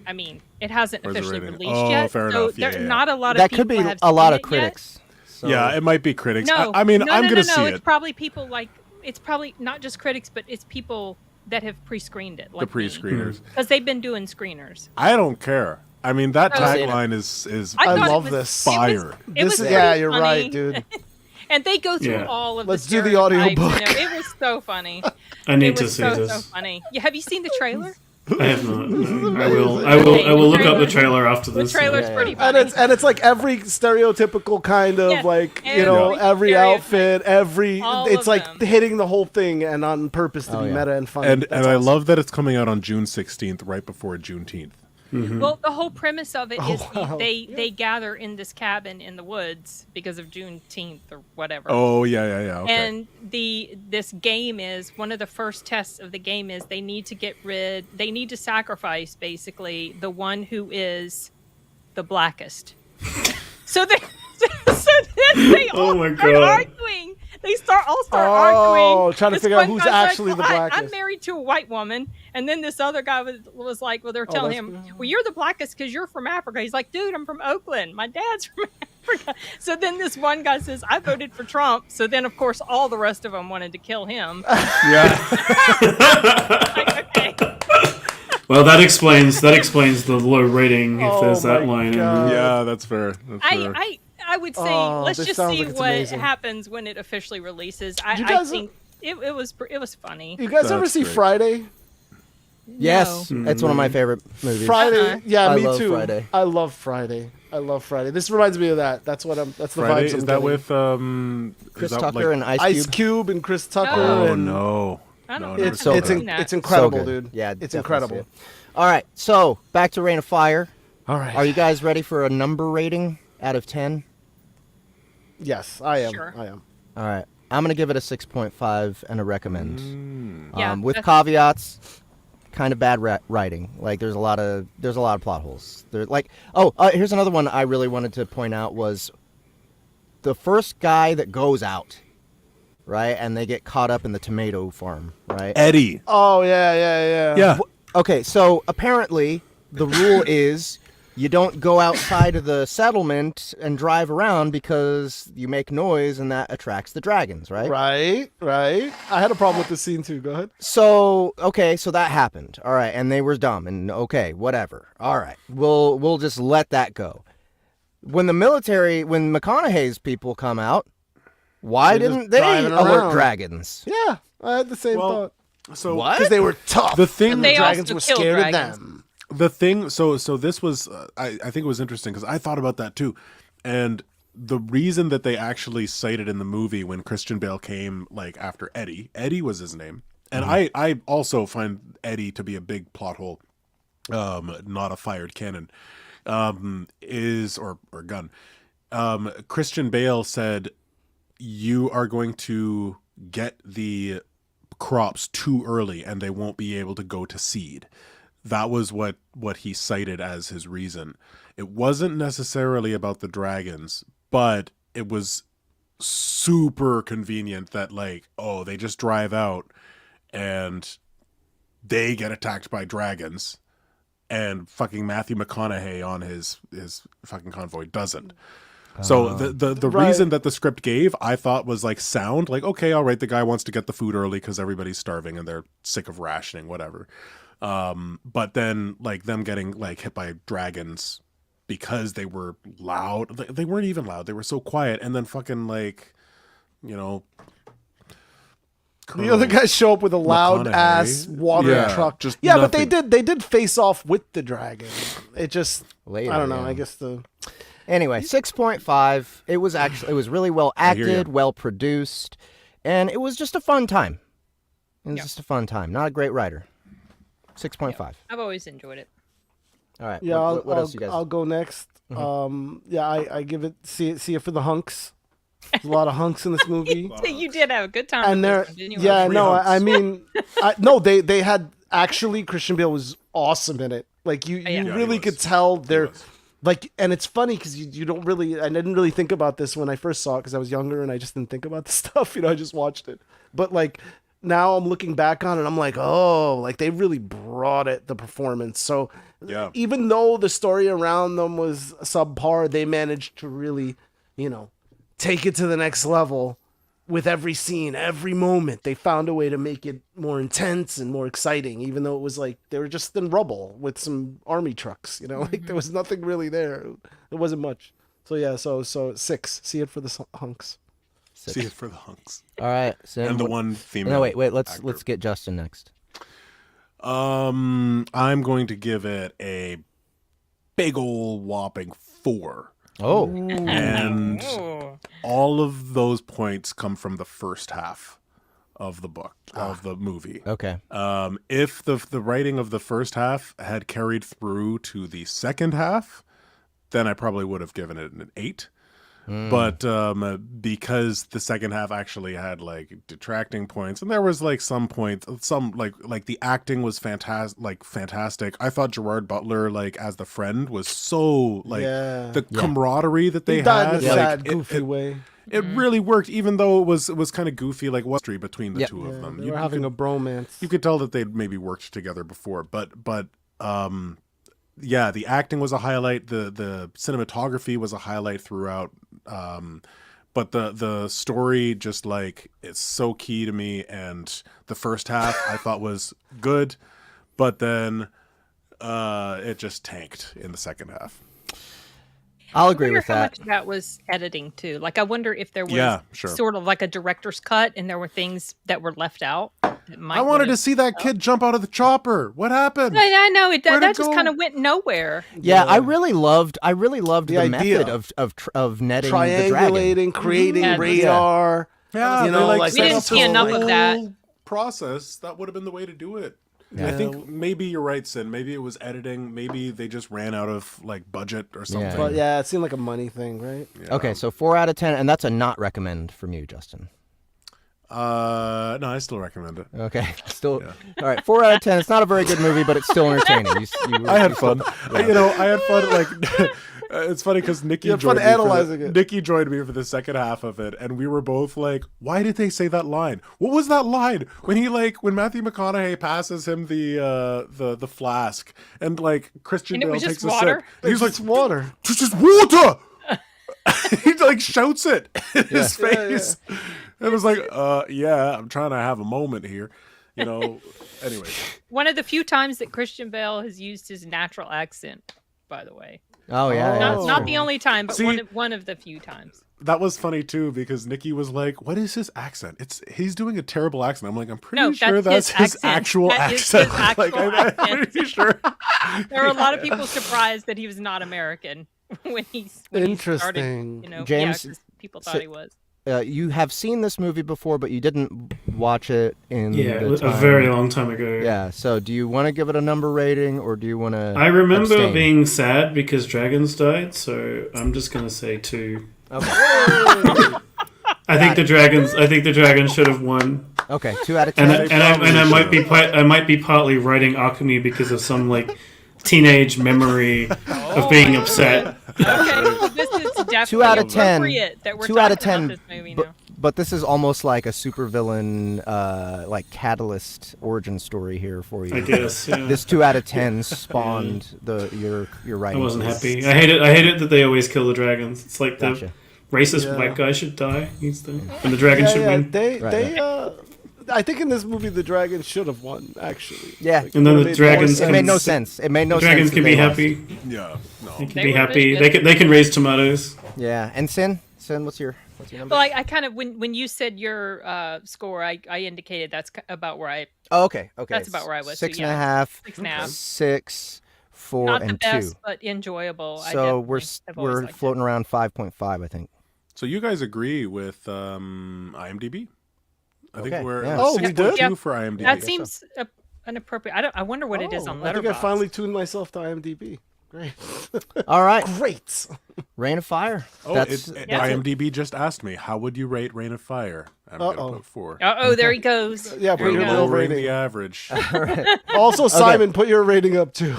I mean, it hasn't Where's the officially rating? released Oh, yet, fair so enough. Yeah, there yeah. not a lot of That people could be have a lot seen of it yet. critics. So. Yeah, it might be critics. No, I mean, I'm gonna see It's it. probably people it's probably not just critics, but it's people that have pre-screened it, like The pre-screeners. because they've been doing screeners. I don't care. I mean, that Oh. tagline is I I thought it love was- this. fire. It was yeah, pretty you're funny. right, dude. And they go through Yeah. all of Let's the do the stereotypes, audiobook. It was so funny. I need It to was see so this. funny. Yeah, have you seen the trailer? I have not. No. I will look up the trailer after The this. trailer's Yeah. pretty And funny. it's like every stereotypical kind of Yeah, like every every stereotype. outfit, every All it's of like them. hitting the whole thing and on purpose to Oh, be yeah. meta and fun. And That's I awesome. love that it's coming out on June 16th, right before Juneteenth. Well, the whole premise of it is wow. they gather in this cabin in the woods because of Juneteenth or whatever. Oh yeah. Okay. And this game is one of the first tests of the game is they need to sacrifice basically the one who is the blackest. so then they Oh all my start God. arguing. They all start Oh, arguing. trying to This figure out one who's guy's like, actually the "Well, I'm blackest." married to a white woman, and then this other guy was like, "Well, they're telling that's him, good. well, you're the blackest because you're from Africa." He's like, "Dude, I'm from Oakland. My dad's from Africa." So then this one guy says, "I voted for Trump." So then, of course, all the rest of them wanted to kill him. yeah. Like, okay. Well, that explains the low rating if Oh there's that my line. God. Yeah, that's fair. That's fair. I would say Oh, let's this just sounds see like it's what amazing. happens when it officially releases. you I guys- think it was funny. You guys ever That's see great. Friday? Yes, it's one of my favorite movies. Friday, yeah, I me love too. Friday. I love Friday. I love Friday. This reminds me of that. That's what I'm. That's the Friday, vibes I'm is that getting. with Chris is that Tucker like- and Ice Ice Cube. Cube and Chris Tucker? Oh, Oh and no. I don't No, know. never It's saw it's that. it's So incredible, good. dude. Yeah, it's definitely incredible. see it. All right, so back to Reign of Fire. All right. Are you guys ready for a number rating out of 10? Yes, I am. Sure. I am. All right, I'm gonna give it a 6.5 and a recommend. Yeah, With that's- caveats, kind of bad writing. Like there's a lot of plot holes. There, here's another one I really wanted to point out was the first guy that goes out, right, and they get caught up in the tomato farm, right? Eddie. Oh yeah. Yeah. Okay, so apparently the rule is you don't go outside of the settlement and drive around because you make noise and that attracts the dragons, right? Right. I had a problem with this scene too. Go ahead. So, okay, so that happened. All right, and they were dumb and okay, whatever. All right. We'll just let that go. When McConaughey's people come out, why They're just didn't they driving alert around. dragons? Yeah, I had the same Well, thought. So What? Because they were tough. the thing and They the dragons also were killed scared dragons. of them. the thing so this was I think it was interesting because I thought about that too, and the reason that they actually cited in the movie when Christian Bale came like after Eddie was his name, and I also find Eddie to be a big plot hole, not a fired cannon, is or gun. Christian Bale said, you are going to get the crops too early and they won't be able to go to seed. That was what he cited as his reason. It wasn't necessarily about the dragons, but it was super convenient that like, oh, they just drive out and they get attacked by dragons and fucking Matthew McConaughey on his fucking convoy doesn't. So the reason that the script gave, I thought was like sound, like, okay, all right, the guy wants to get the food early because everybody's starving and they're sick of rationing, whatever. But then like them getting like hit by dragons because they were loud. They weren't even loud. They were so quiet. And then fucking like, you know, the other guys show up with a loud ass water truck. Just but nothing. they did face off with the dragon. It just Later, I don't know. yeah. I guess the Anyway, 6.5. It was really well acted, well produced, and it was just a fun time. It was just a fun time. Not a great writer. 6.5. I've always enjoyed it. All right. yeah. What else you guys? I'll go next. I give it see it for the hunks. There's a lot of hunks in this movie. You did have a good time. And with they're this one, didn't you? yeah Three no hunks. I mean no they had actually Christian Bale was awesome in it, like you Yeah, really he could was. tell they're like, and it's funny because you don't really, I didn't really think about this when I first saw it because I was younger and I just didn't think about the stuff, I just watched it, but like now I'm looking back on it, I'm like, oh, like they really brought it, the performance. So Yeah. even though the story around them was subpar, they managed to really, take it to the next level with every scene, every moment. They found a way to make it more intense and more exciting, even though it was like they were just in rubble with some army trucks, like there was nothing really there. It wasn't much. So yeah, so 6. See it for the hunks. See it for the hunks. All right. So And the one female. No, wait. Let's actor. get Justin next. I'm going to give it a big old whopping 4. Oh. And Oh. all of those points come from the first half of the book, of the movie. Okay. If the writing of the first half had carried through to the second half, then I probably would have given it an 8. But because the second half actually had like detracting points, and there was like some points, some like the acting was fantastic. I thought Gerard Butler, like as the friend, was so like the camaraderie that they He died had, in a like, sad, goofy way. it really worked, even though it was kind of goofy, like what's between the two of them. They were having a bromance. You could tell that they'd maybe worked together before, but yeah, the acting was a highlight. The cinematography was a highlight throughout. But the story just like it's so key to me. And the first half I thought was good, but then it just tanked in the second half. I'll agree I wonder with how that. much of that was editing too. Like, I wonder if there was sort of like a director's cut, and there were things that were left out. That might I wanted to see that kid jump out of the chopper. What happened? I know it. Where'd That it just go? kind of went nowhere. Yeah, I really loved the idea. method of netting the dragon. Triangulating, creating Yeah, radar. Yeah, You they, know, like, like We didn't set see up enough this of that. whole process. That would have been the way to do it. Yeah. I think maybe you're right, Sin. Maybe it was editing. Maybe they just ran out of like budget or something. But yeah, it seemed like a money thing, right? Yeah. Okay, so 4 out of 10, and that's a not recommend from you, Justin. No, I still recommend it. Okay, still all right. 4 out of 10. It's not a very good movie, but it's still entertaining. I had fun. I had fun. Like, it's funny because Nikki You had fun joined me analyzing it. Nikki joined me for the second half of it, and we were both like, "Why did they say that line? What was that line when when Matthew McConaughey passes him the flask, and like Christian And it Bale was takes just a water? sip, and he's like, It's water. "It's just water." He like shouts it in his face. It was like, yeah, I'm trying to have a moment here, Anyway, One of the few times that Christian Bale has used his natural accent, by the way. Oh yeah, yeah, Oh. Not the only time, but See- one of the few times. that was funny too because Nikki was like, "What is his accent? He's doing a terrible accent." I'm like, "I'm pretty No, sure that's that's his his accent. actual That is accent." his actual I'm accent. pretty sure. There were a lot of people surprised that he was not American. when he Interesting. started, James, 'cause people thought he was. You have seen this movie before, but you didn't watch it in the a time. very long time ago. Yeah, so do you want to give it a number rating, or do you want to I remember abstain? being sad because dragons died, so I'm just gonna say 2. Okay. I think the dragons should have won. Okay, 2 out of 10. And I might be partly writing Archemi because of some like teenage memory of being upset. Okay, well, this is definitely 2 out of 10. appropriate that we're 2 out of talking 10. about this movie now. But this is almost like a supervillain, like catalyst origin story here for you. I guess. Yeah. This 2 out of 10 spawned your I writing. wasn't happy. I hate it that they always kill the dragons. It's like the Gotcha. racist white guy should die. And the dragon should win. I think in this movie the dragon should have won. Actually, Yeah. And then the dragons. It made no sense. It made no The sense. dragons that can they be lost. happy. Yeah, no. They can They be were happy. good. They can raise tomatoes. Yeah, and Sin, what's your number? Well, I kind of when you said your score, I indicated that's about where I. Oh, okay. That's about where I was, 6 so and a yeah. half. 6.5. 6, 4, Not and the 2. best, but enjoyable. So we're I've always liked it. floating around 5.5, I think. So you guys agree with IMDb? I Okay, think we're yeah. Oh, we did? 6.2 for IMDb. That seems inappropriate. I wonder what it is on I think Letterboxd. I finally tuned myself to IMDb. Great. All right. Great. Rain of Fire. Oh, IMDb just asked me, how would you rate Rain of Fire? I'm going to put 4. Oh, there he goes. Yeah, There put you your go. little Lowering rating. the average. Also, Simon, put your rating up too.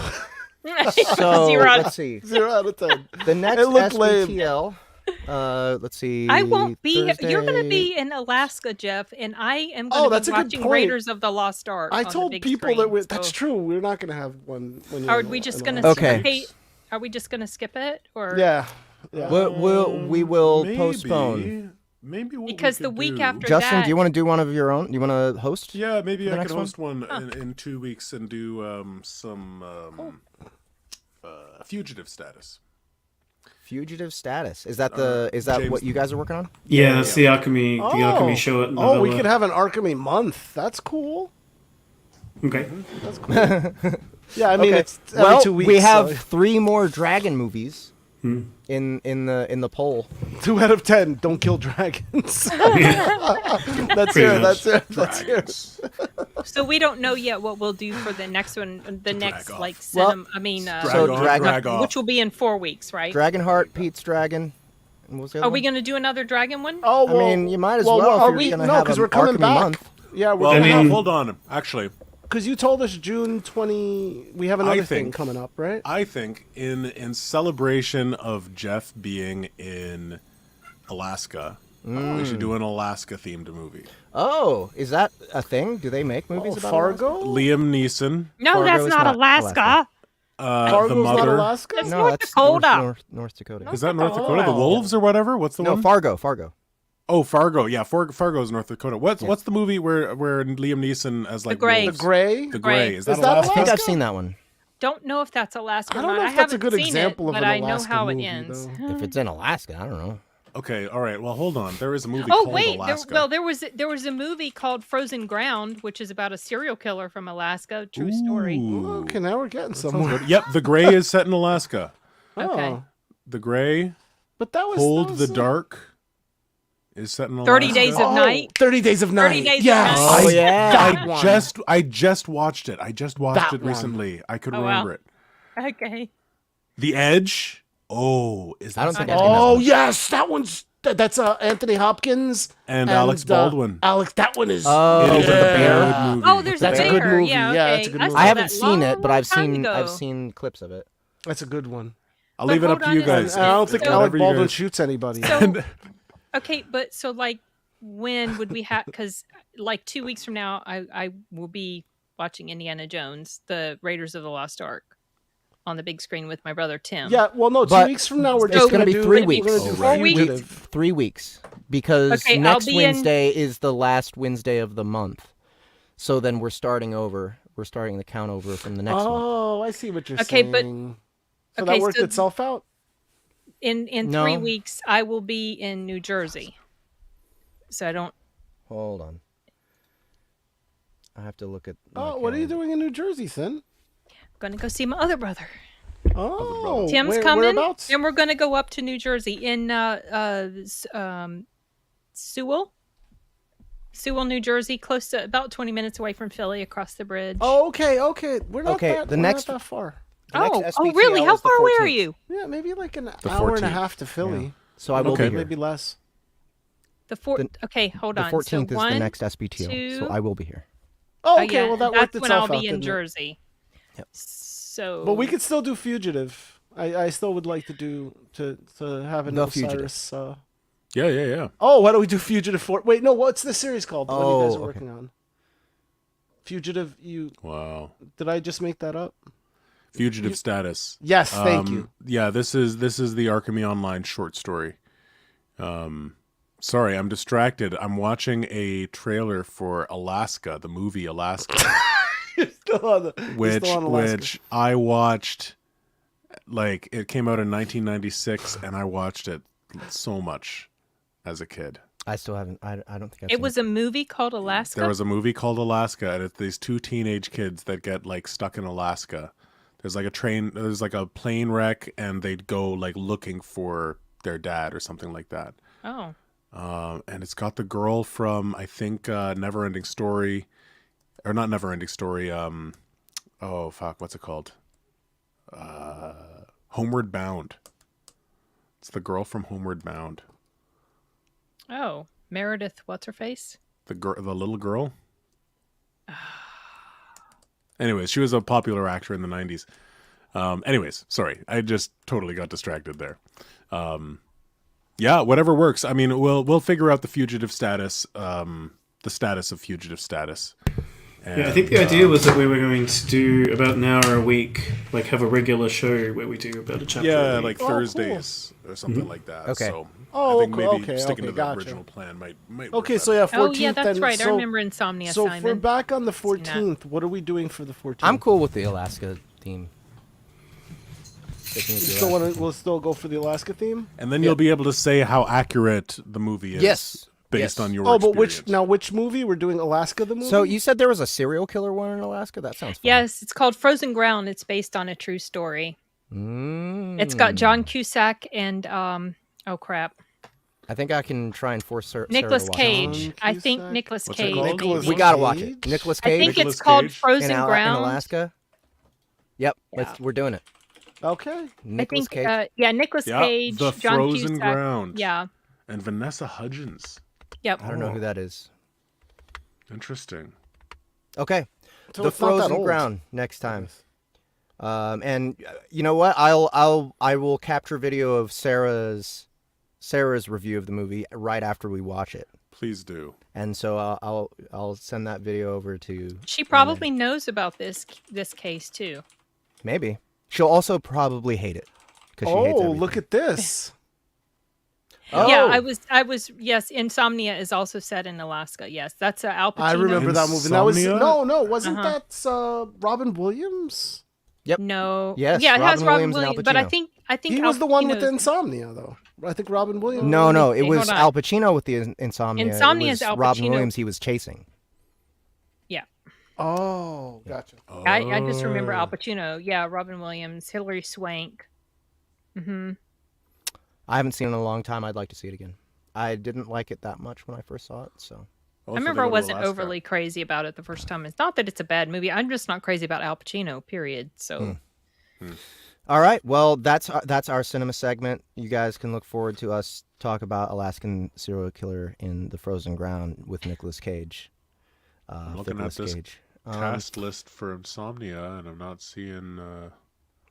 So 0 out of let's see. 0 out of 10. The next It looked lame. SBTL. Let's see. I won't be. You're going to Thursday. be in Alaska, Jeff, and I am Oh, going to that's be a good watching point. Raiders of the Lost Ark. I on the told big people screen, that so- that's true. We're not going to have one. When Are you're we just in going to? Alaska. Okay. Are we just going to skip it, or? Yeah. Yeah. We will Maybe. postpone. Maybe what Because we the could week do- after Justin, that, do you want to do one of your own? You want to host? Yeah, maybe the I next could one? host one in 2 weeks and do some fugitive status. Fugitive Status. Is that what James- you guys are working on? Yeah, that's the Alchemy show at Oh, Novella. we could have an Archemi month. That's cool. Okay. That's cool. Yeah, I mean Okay. it's every Well, 2 weeks. we have so 3 more dragon movies in the poll. 2 out of 10. Don't kill dragons. That's Pretty here. much. That's here. so we don't know yet what we'll do for the next one. The next off. like Well, cinema. I mean, Drag off. which will be in 4 weeks, right? Dragonheart, Pete's Dragon. And what was the other Are we one? going to do another dragon one? Oh, I well, mean, you might as well, well are if we? you're going to No, have because an we're coming Archemi back. month. Yeah, we're Well, gonna have, hold on. Actually, because you told us June 20. We have another thing think- coming up, right? I think in celebration of Jeff being in Alaska, we should do an Alaska-themed movie. Oh, is that a thing? Do they make movies about Fargo. Liam Neeson, No, Fargo that's is not not Alaska. the Fargo's not mother. Alaska. That's No, North that's Dakota. North Dakota. Is that North Dakota? The Wolves or whatever? What's the No, one? Fargo. Oh, Fargo. Yeah, Fargo's North Dakota. What's the movie where Liam Neeson as like Gray. wolves? The Gray. The Gray. Gray. Is that Is that Alaska? I think I've Alaska? seen that one. Don't know if that's Alaska. I or don't not. know if that's a haven't good seen example it, of but an I know Alaska how movie, it ends. though. If it's in Alaska, I don't know. Okay, all right. Well, hold on. There is a movie Oh called wait, Alaska. there was a movie called Frozen Ground, which is about a serial killer from Alaska. True story. Ooh. Okay, now we're getting somewhere. Yep, The Gray is set in Alaska. Okay. Oh, The Gray, but that was Hold that the was, Dark is set in Alaska. 30 Days of Night. 30 Days of Night. 30 Days of yes. Night. Oh, yeah. That one. I just watched it. I just watched That it one. recently. I could Oh, wow. remember it. Okay. The Edge. Oh, is that I don't think Okay. I've seen that Oh one. yes, that one's that's Anthony Hopkins And Alex Baldwin. Alex, that one is. Oh, It is with the a bear. good movie. Oh, there's That's a a bear. good movie. Yeah, okay. Yeah, that's a good movie. saw I haven't that seen it, but long I've time seen ago. clips of it. That's a good one. I'll But leave it up hold to on you a guys. second. I don't think So- Alec Whatever you Baldwin guys- shoots anybody. So, okay, but so like, when would we have? Because like 2 weeks from now, I will be watching Indiana Jones, the Raiders of the Lost Ark, on the big screen with my brother Tim. Yeah, well, no, 2 But weeks from now we're it's just gonna be do 3 we're weeks. gonna do Oh, right. 4 weeks. Fugitive. 3 weeks because Okay, I'll next be in- Wednesday is the last Wednesday of the month. So then we're starting over. We're starting the count over from the next one. Oh, I see what you're Okay, but- saying. So okay, that worked so- itself out. In No. 3 weeks, I will be in New Jersey. So I don't. Hold on. I have to look at. my Oh, what are you calendar. doing in New Jersey, Sin? I'm gonna go see my other brother. Oh, Tim's coming, whereabouts? and we're going to go up to New Jersey in Sewell, New Jersey, close to about 20 minutes away from Philly, across the bridge. Oh, okay. We're not Okay, that, the we're next- not that far. oh, SBTL really? How is the far away are 14th. you? Yeah, maybe like an The hour and a 14th. half to Philly. So I will Okay. be here. Maybe less. Okay, hold The on. 14th so is the one, next SBTL, so 2 I will be here. Oh, oh, okay. yeah, Well, that that's worked when itself I'll out. be in didn't it? Jersey. Yep. So, But we could still do Fugitive. I still would like to have an The Fugitive. Osiris. Yeah. Oh, why don't we do Fugitive 4? Wait, no. What's the series called? The one you guys are Oh, working on. Fugitive. Wow. Did I just make that up? Fugitive Status. Yes, thank you. Yeah, this is the Archemi Online short story. Sorry, I'm distracted. I'm watching a trailer for Alaska, the movie Alaska, Still on the, you're still on Alaska. which I watched. Like, it came out in 1996, and I watched it so much as a kid. I still haven't. I don't think I've it seen was a movie called Alaska. There was a movie called Alaska, and it's these two teenage kids that get like stuck in Alaska. There's like a plane wreck, and they'd go like looking for their dad or something like that. Oh. And it's got the girl from, I think, Neverending Story, or not Neverending Story. Oh fuck, what's it called? Homeward Bound. It's the girl from Homeward Bound. Oh, Meredith, what's her face? The little girl. Anyways, she was a popular actor in the 90s. Anyways, sorry, I just totally got distracted there. Yeah, whatever works. I mean, we'll figure out the fugitive status, the status of fugitive status. And, Yeah, I think the idea was that we were going to do about an hour a week, like have a regular show where we do about a chapter. yeah, a week. like Thursdays or something like that. Okay. So Oh, I think maybe okay, sticking to the gotcha. original plan might work Okay, so better. yeah, 14th. Oh, yeah, that's then, right. I so- remember Insomnia, So Simon. if we're back on the Seen that. 14th, what are we doing for the 14th? I'm cool with the Alaska theme. Sticking with the Alaska. We'll still go for the Alaska theme? And then you'll be able to say how accurate the movie is. Yes. Based Yes. on your Oh, but experience. which movie? We're doing Alaska the movie? So you said there was a serial killer one in Alaska? That sounds fun. Yes, it's called Frozen Ground. It's based on a true story. It's got John Cusack and oh crap, I think I can try and force Sarah Nicolas to watch Cage. John I think Cusack? Nicolas What's it Cage. called? maybe. Nicolas We gotta watch Cage? it. Nicolas I Cage think Nicolas it's called Cage? Frozen in Ground. Alaska. Yep, Yeah. we're doing it. Okay. Nicolas I think, Cage. Nicolas Yeah, Cage, The John Frozen Cusack. Ground. Yeah. And Vanessa Hudgens. Yep. I don't know who that is. Interesting. Okay, So the it's not that Frozen old. Ground next time. And you know what? I will capture video of Sarah's review of the movie right after we watch it, Please do. and so I'll send that video over to. She probably knows about this case too. Maybe she'll also probably hate it because she hates Oh, everything. look at this. Yeah, Oh. I was. Yes, Insomnia is also set in Alaska. Yes, that's Al Pacino. I remember that movie. That was Insomnia? no, wasn't Uh-huh. that Robin Williams? No. Yes, Yeah, it has Robin Robin Williams and Al Williams, but I Pacino. think He Al was the one with the Pacino's- insomnia, though. I think Robin Williams. No, it Hey, was hold on. Al Pacino with the insomnia. Insomnia It was is Al Robin Pacino. Williams he was chasing. Yeah, Oh, gotcha. I just remember Al Pacino. Yeah, Robin Williams, Hilary Swank. I haven't seen it in a long time. I'd like to see it again. I didn't like it that much when I first saw it, so. I remember I wasn't overly crazy about it the first time. It's not that it's a bad movie. I'm just not crazy about Al Pacino. Period. So. All right. Well, that's our cinema segment. You guys can look forward to us talk about Alaskan serial killer in the Frozen Ground with Nicolas Cage. Looking at Nicolas this Cage. cast list for Insomnia, and I'm not seeing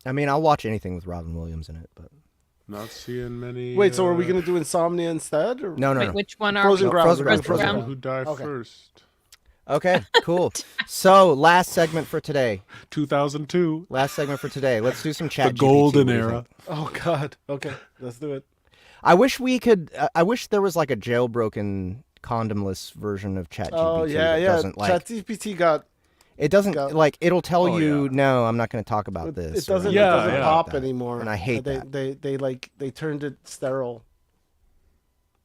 I mean, I'll watch anything with Robin Williams in it, but many. Wait, so are we gonna do Insomnia instead? Or? no. Wait, which one are Frozen we? Ground. Frozen we're doing Ground, Frozen People who die Okay. first. Okay, cool. So, last segment for today. 2002, Let's do some chat. the golden GPT. era. Oh God. Okay, let's do it. I wish we could. I wish there was like a jailbroken condomless version of ChatGPT. Oh yeah, that yeah. Doesn't, like, ChatGPT got. it doesn't got- like it'll tell Oh, you yeah. no, I'm not going to talk about this. It doesn't. or It I'm not doesn't gonna yeah. talk pop about that. anymore. And I hate that. They turned it sterile.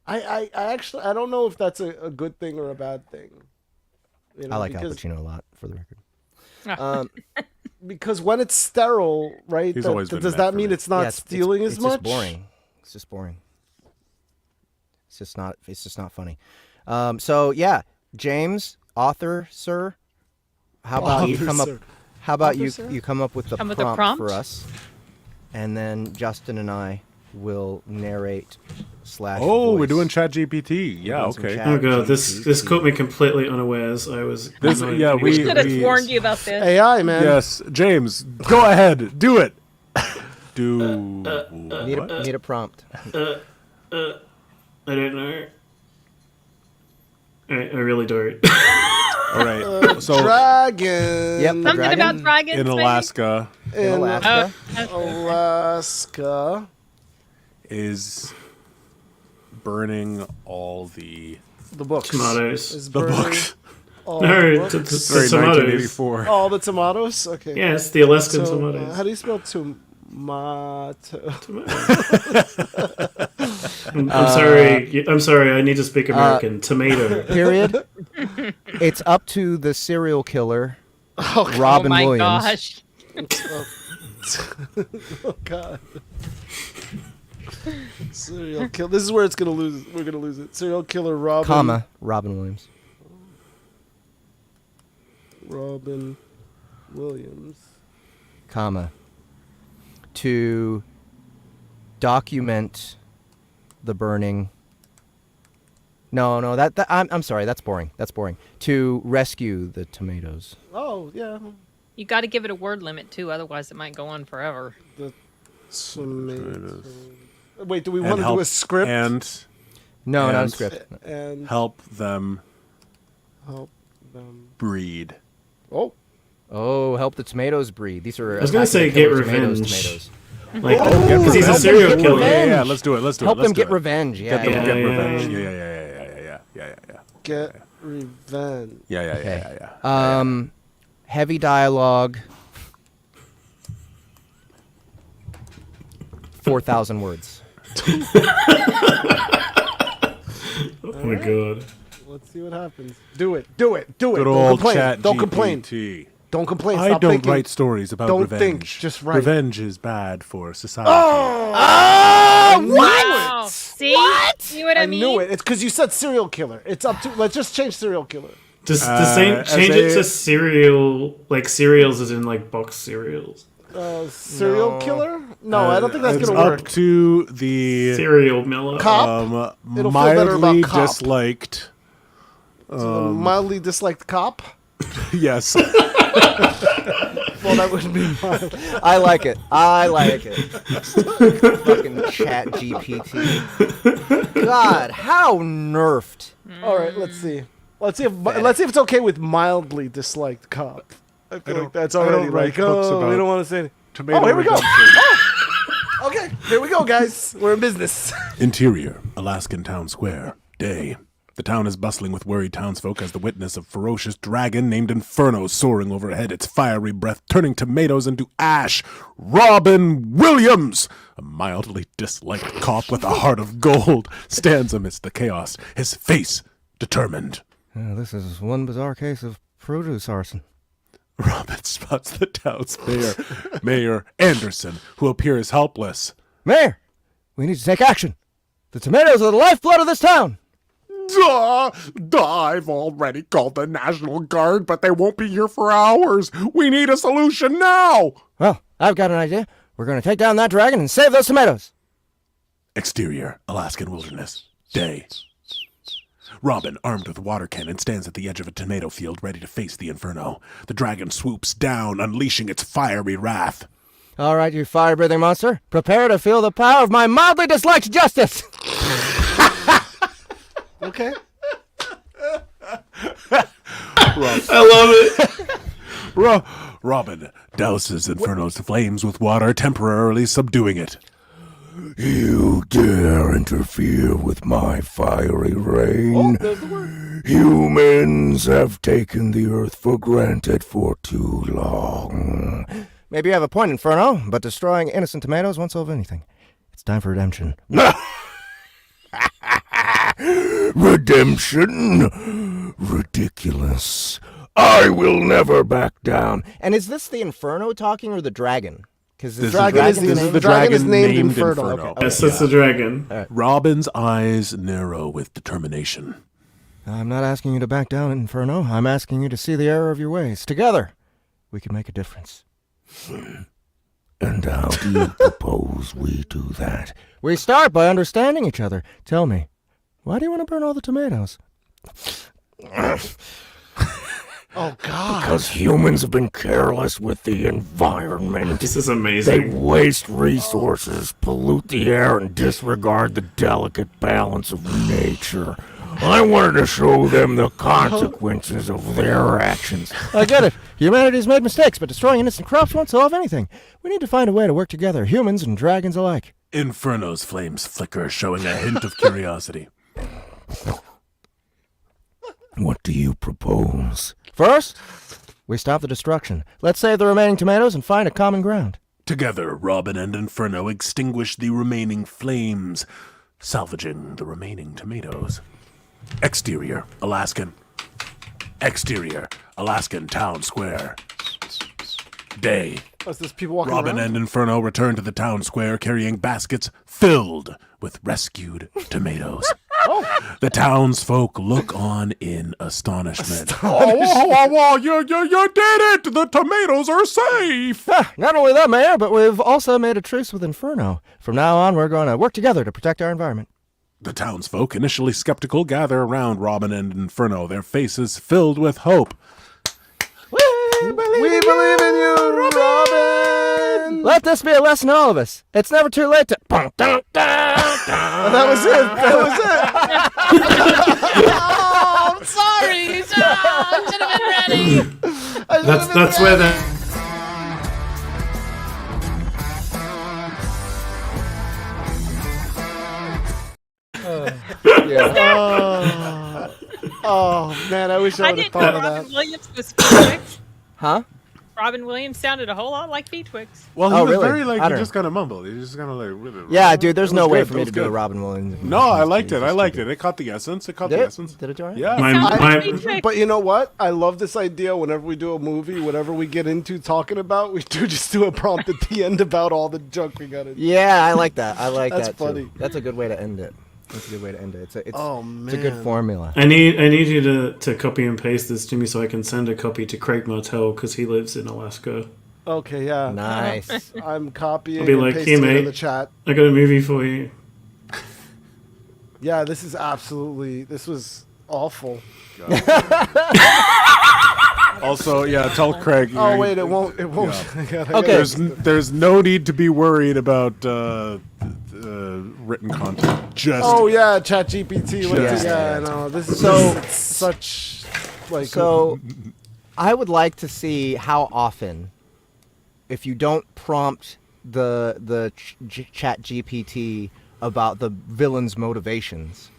I actually don't know if that's a good thing or a bad thing. You know, I like Al because- Pacino a lot, for the record. Because when it's sterile, right? He's always been does met that for mean me. it's not stealing as much? It's just boring. It's just boring. It's just not. It's just not funny. So yeah, James, author, sir. How about you come up? How about you come up with the prompt for us, and then Justin and I will narrate / Oh, voice. we're doing ChatGPT. Yeah, okay. Oh god, this caught me completely unawares. I was. We should have warned you about this. AI, man. Yes, James, go ahead, do it. Need a prompt. I don't know. I really don't. All right. So dragon. Yep. Something dragon about dragons. in Alaska in Alaska. Alaska is burning all the books. Tomatoes. Is the burning books. all No, the the books. Very tomatoes. 1984. All the tomatoes. Okay. Yeah, it's the Alaskan So, tomatoes. how do you spell tomato? I'm sorry. I'm sorry. I need to speak American. Tomato. Period. It's up to the serial killer, Oh, Robin Oh my Williams. gosh. oh God. Serial killer. This is where it's gonna lose. We're gonna lose it. Serial killer Robin. Robin Williams. Robin Williams. To document the burning. No, that I'm sorry, that's boring. That's boring. To rescue the tomatoes. Oh yeah. You got to give it a word limit too, otherwise it might go on forever. The tomatoes. Wait, do we And want to do help- a script? And No, not a And- script. And help them help them. breed. Oh. Oh, help the tomatoes breed. These are. I was gonna say attacking the get killer tomatoes, revenge. tomatoes. Like, because he's a help serial them get killer. revenge. Yeah, let's do it. Let's do Help it. them Let's get do it. revenge. Get them Yeah. get yeah, revenge. yeah. Yeah. Get revenge. Yeah. Heavy dialogue. 4,000 words. Oh my god. Let's see what happens. Do it. Do it. Do it. Good Don't old complain. chat. Don't complain. GPT. Don't complain. I Stop don't thinking. write stories about Don't revenge. think, just write. Revenge is bad for society. Wow. See? See what I I mean? knew it. It's because you said serial killer. It's up to. Let's just change serial killer. Just as change it a- to cereal, like cereals as in like box cereals. Serial killer? No, I don't think that's It's gonna up work. to the Cereal Miller. Cop? It'll feel better about mildly cop. disliked. Mildly disliked cop. Yes. Well, that would be mild. I like it. Fucking chat GPT. God, how nerfed. All right, let's see. Let's see if it's okay with mildly disliked cop. I feel like that's I don't already write like, books oh, we about don't want to say anything. Tomato Oh, here we go. redemption. Okay, here we go, guys. We're in business. Interior, Alaskan Town Square. Day. The town is bustling with worried townsfolk as the witness a ferocious dragon named Inferno soaring overhead, its fiery breath turning tomatoes into ash. Robin Williams, a mildly disliked cop with a heart of gold, stands amidst the chaos, his face determined. This is one bizarre case of produce arson. Robin spots the town's mayor, Mayor Anderson, who appears helpless. Mayor, we need to take action. The tomatoes are the lifeblood of this town. I've already called the National Guard, but they won't be here for hours. We need a solution now. Well, I've got an idea. We're going to take down that dragon and save those tomatoes. Exterior, Alaskan wilderness. Day. Robin, armed with a water cannon, stands at the edge of a tomato field ready to face the inferno. The dragon swoops down, unleashing its fiery wrath. All right, you fire-breathing monster. Prepare to feel the power of my mildly disliked justice. Okay. I love it. Robin douses Inferno's flames with water, temporarily subduing it. You dare interfere with my fiery reign? There's the word. Humans have taken the earth for granted for too long. Maybe you have a point, Inferno, but destroying innocent tomatoes won't solve anything. It's time for redemption. Redemption? Ridiculous. I will never back down. And is this the Inferno talking or the dragon? Because This dragon is this the the dragon is dragon named named Inferno. Inferno. Okay. Yes, that's the dragon. Robin's eyes narrow with determination. I'm not asking you to back down, Inferno. I'm asking you to see the error of your ways. Together, we can make a difference. And how do you propose we do that? We start by understanding each other. Tell me, why do you want to burn all the tomatoes? Oh God! Because humans have been careless with the environment. This is They amazing. waste resources, pollute the air, and disregard the delicate balance of nature. I wanted to show them the consequences of their actions. I get it. Humanity's made mistakes, but destroying innocent crops won't solve anything. We need to find a way to work together, humans and dragons alike. Inferno's flames flicker, showing a hint of curiosity. What do you propose? First, we stop the destruction. Let's save the remaining tomatoes and find a common ground. Together, Robin and Inferno extinguish the remaining flames, salvaging the remaining tomatoes. Exterior, Alaskan. Exterior, Alaskan town square. Day. What's this? People walking Robin around? and Inferno return to the town square carrying baskets filled with rescued tomatoes. The townsfolk look on in astonishment. You did it! The tomatoes are safe! Not only that, Mayor, but we've also made a truce with Inferno. From now on, we're going to work together to protect our environment. The townsfolk, initially skeptical, gather around Robin and Inferno, their faces filled with hope. We believe in you, Robin. Let this be a lesson to all of us. It's never too late to... That was it. That was it. Oh, I'm sorry. I should have been ready. That's where the Oh man, I wish I I would have didn't thought know of Robin that. Williams was Feetwix. Huh? Robin Williams sounded a whole lot like Feetwix. Well, he Oh, was really? very like, I he don't just kind of mumbled. He just kind of like... Yeah, dude, there's It no was way good. for It me was to do a good. Robin Williams. No, I liked it. I liked it. It caught the essence. It caught Did the it? essence. Did it, Jory? Yeah. my But you know what? I love this idea. Whenever we do a movie, whatever we get into talking about, we do just do a prompt at the end about all the junk we got to do. Yeah, I like that. I like That's that funny. too. That's a good way to end it. That's a good way to end it. It's Oh, it's a good man. formula. I need you to copy and paste this, Jimmy, so I can send a copy to Craig Martell because he lives in Alaska. Okay, yeah. Nice. I'm copying I'll be and like, pasting "Hey, it in mate." the chat. I got a movie for you. Yeah, this is absolutely. This was awful. Also, yeah, tell Craig. Oh wait, it won't. It won't. Okay. There's no need to be worried about written content. Just Oh yeah, ChatGPT. Just- Yeah, no. This is So- just such like. So, I would like to see how often, if you don't prompt the Chat GPT about the villain's motivations,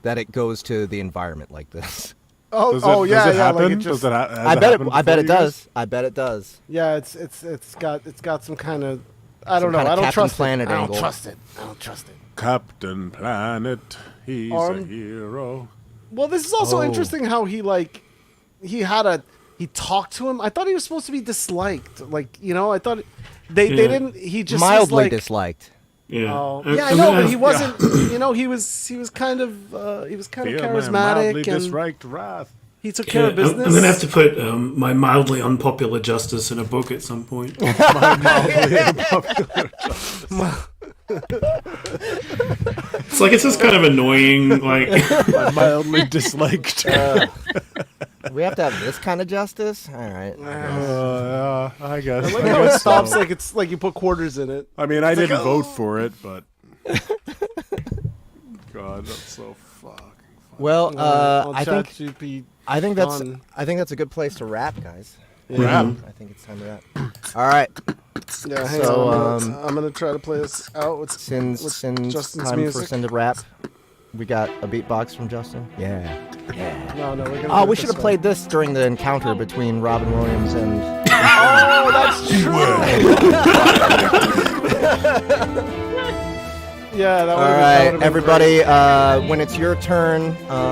that it goes to the environment like this. Oh, Does oh it, yeah, does it yeah. happen? Like it just. Does it has I it bet it. happened I bet before, it you guys? does. I bet it does. Yeah, it's got some kind of. I don't Some know. kind of I don't Captain trust Planet it. I angle. don't trust it. I don't trust it. Captain Planet, he's a Arm- hero. Well, this is also Oh. interesting how he talked to him. I thought he was supposed to be disliked. Like, you know, I thought they Yeah. didn't. He just Mildly was like, disliked. Yeah. Oh, I'm- yeah, I I'm know, gonna but he have- wasn't. You know, he was kind of Feel my charismatic mildly and disliked wrath. he took care of I'm business. gonna have to put my mildly unpopular justice in a book at some point. It's like it's just kind of annoying. Like I mildly disliked. We have to have this kind of justice. All right. I guess. Like I how it guess stops, so. like it's like you put quarters in it. I mean, I didn't vote for it, but God, that's so fucking. Well, On I think ChatGPT. that's a good place to wrap, guys. Rap. I think it's time to wrap. All right. Yeah, hang So, on. I'm gonna try to play this out. What's Since Justin's time music? for Sin to wrap, we got a beatbox from Justin. Yeah. No, we're gonna. Oh, do we it should this have way. played this during the encounter between Robin Williams and. Oh, that's true. Yeah, that All right, everybody. When it's your turn.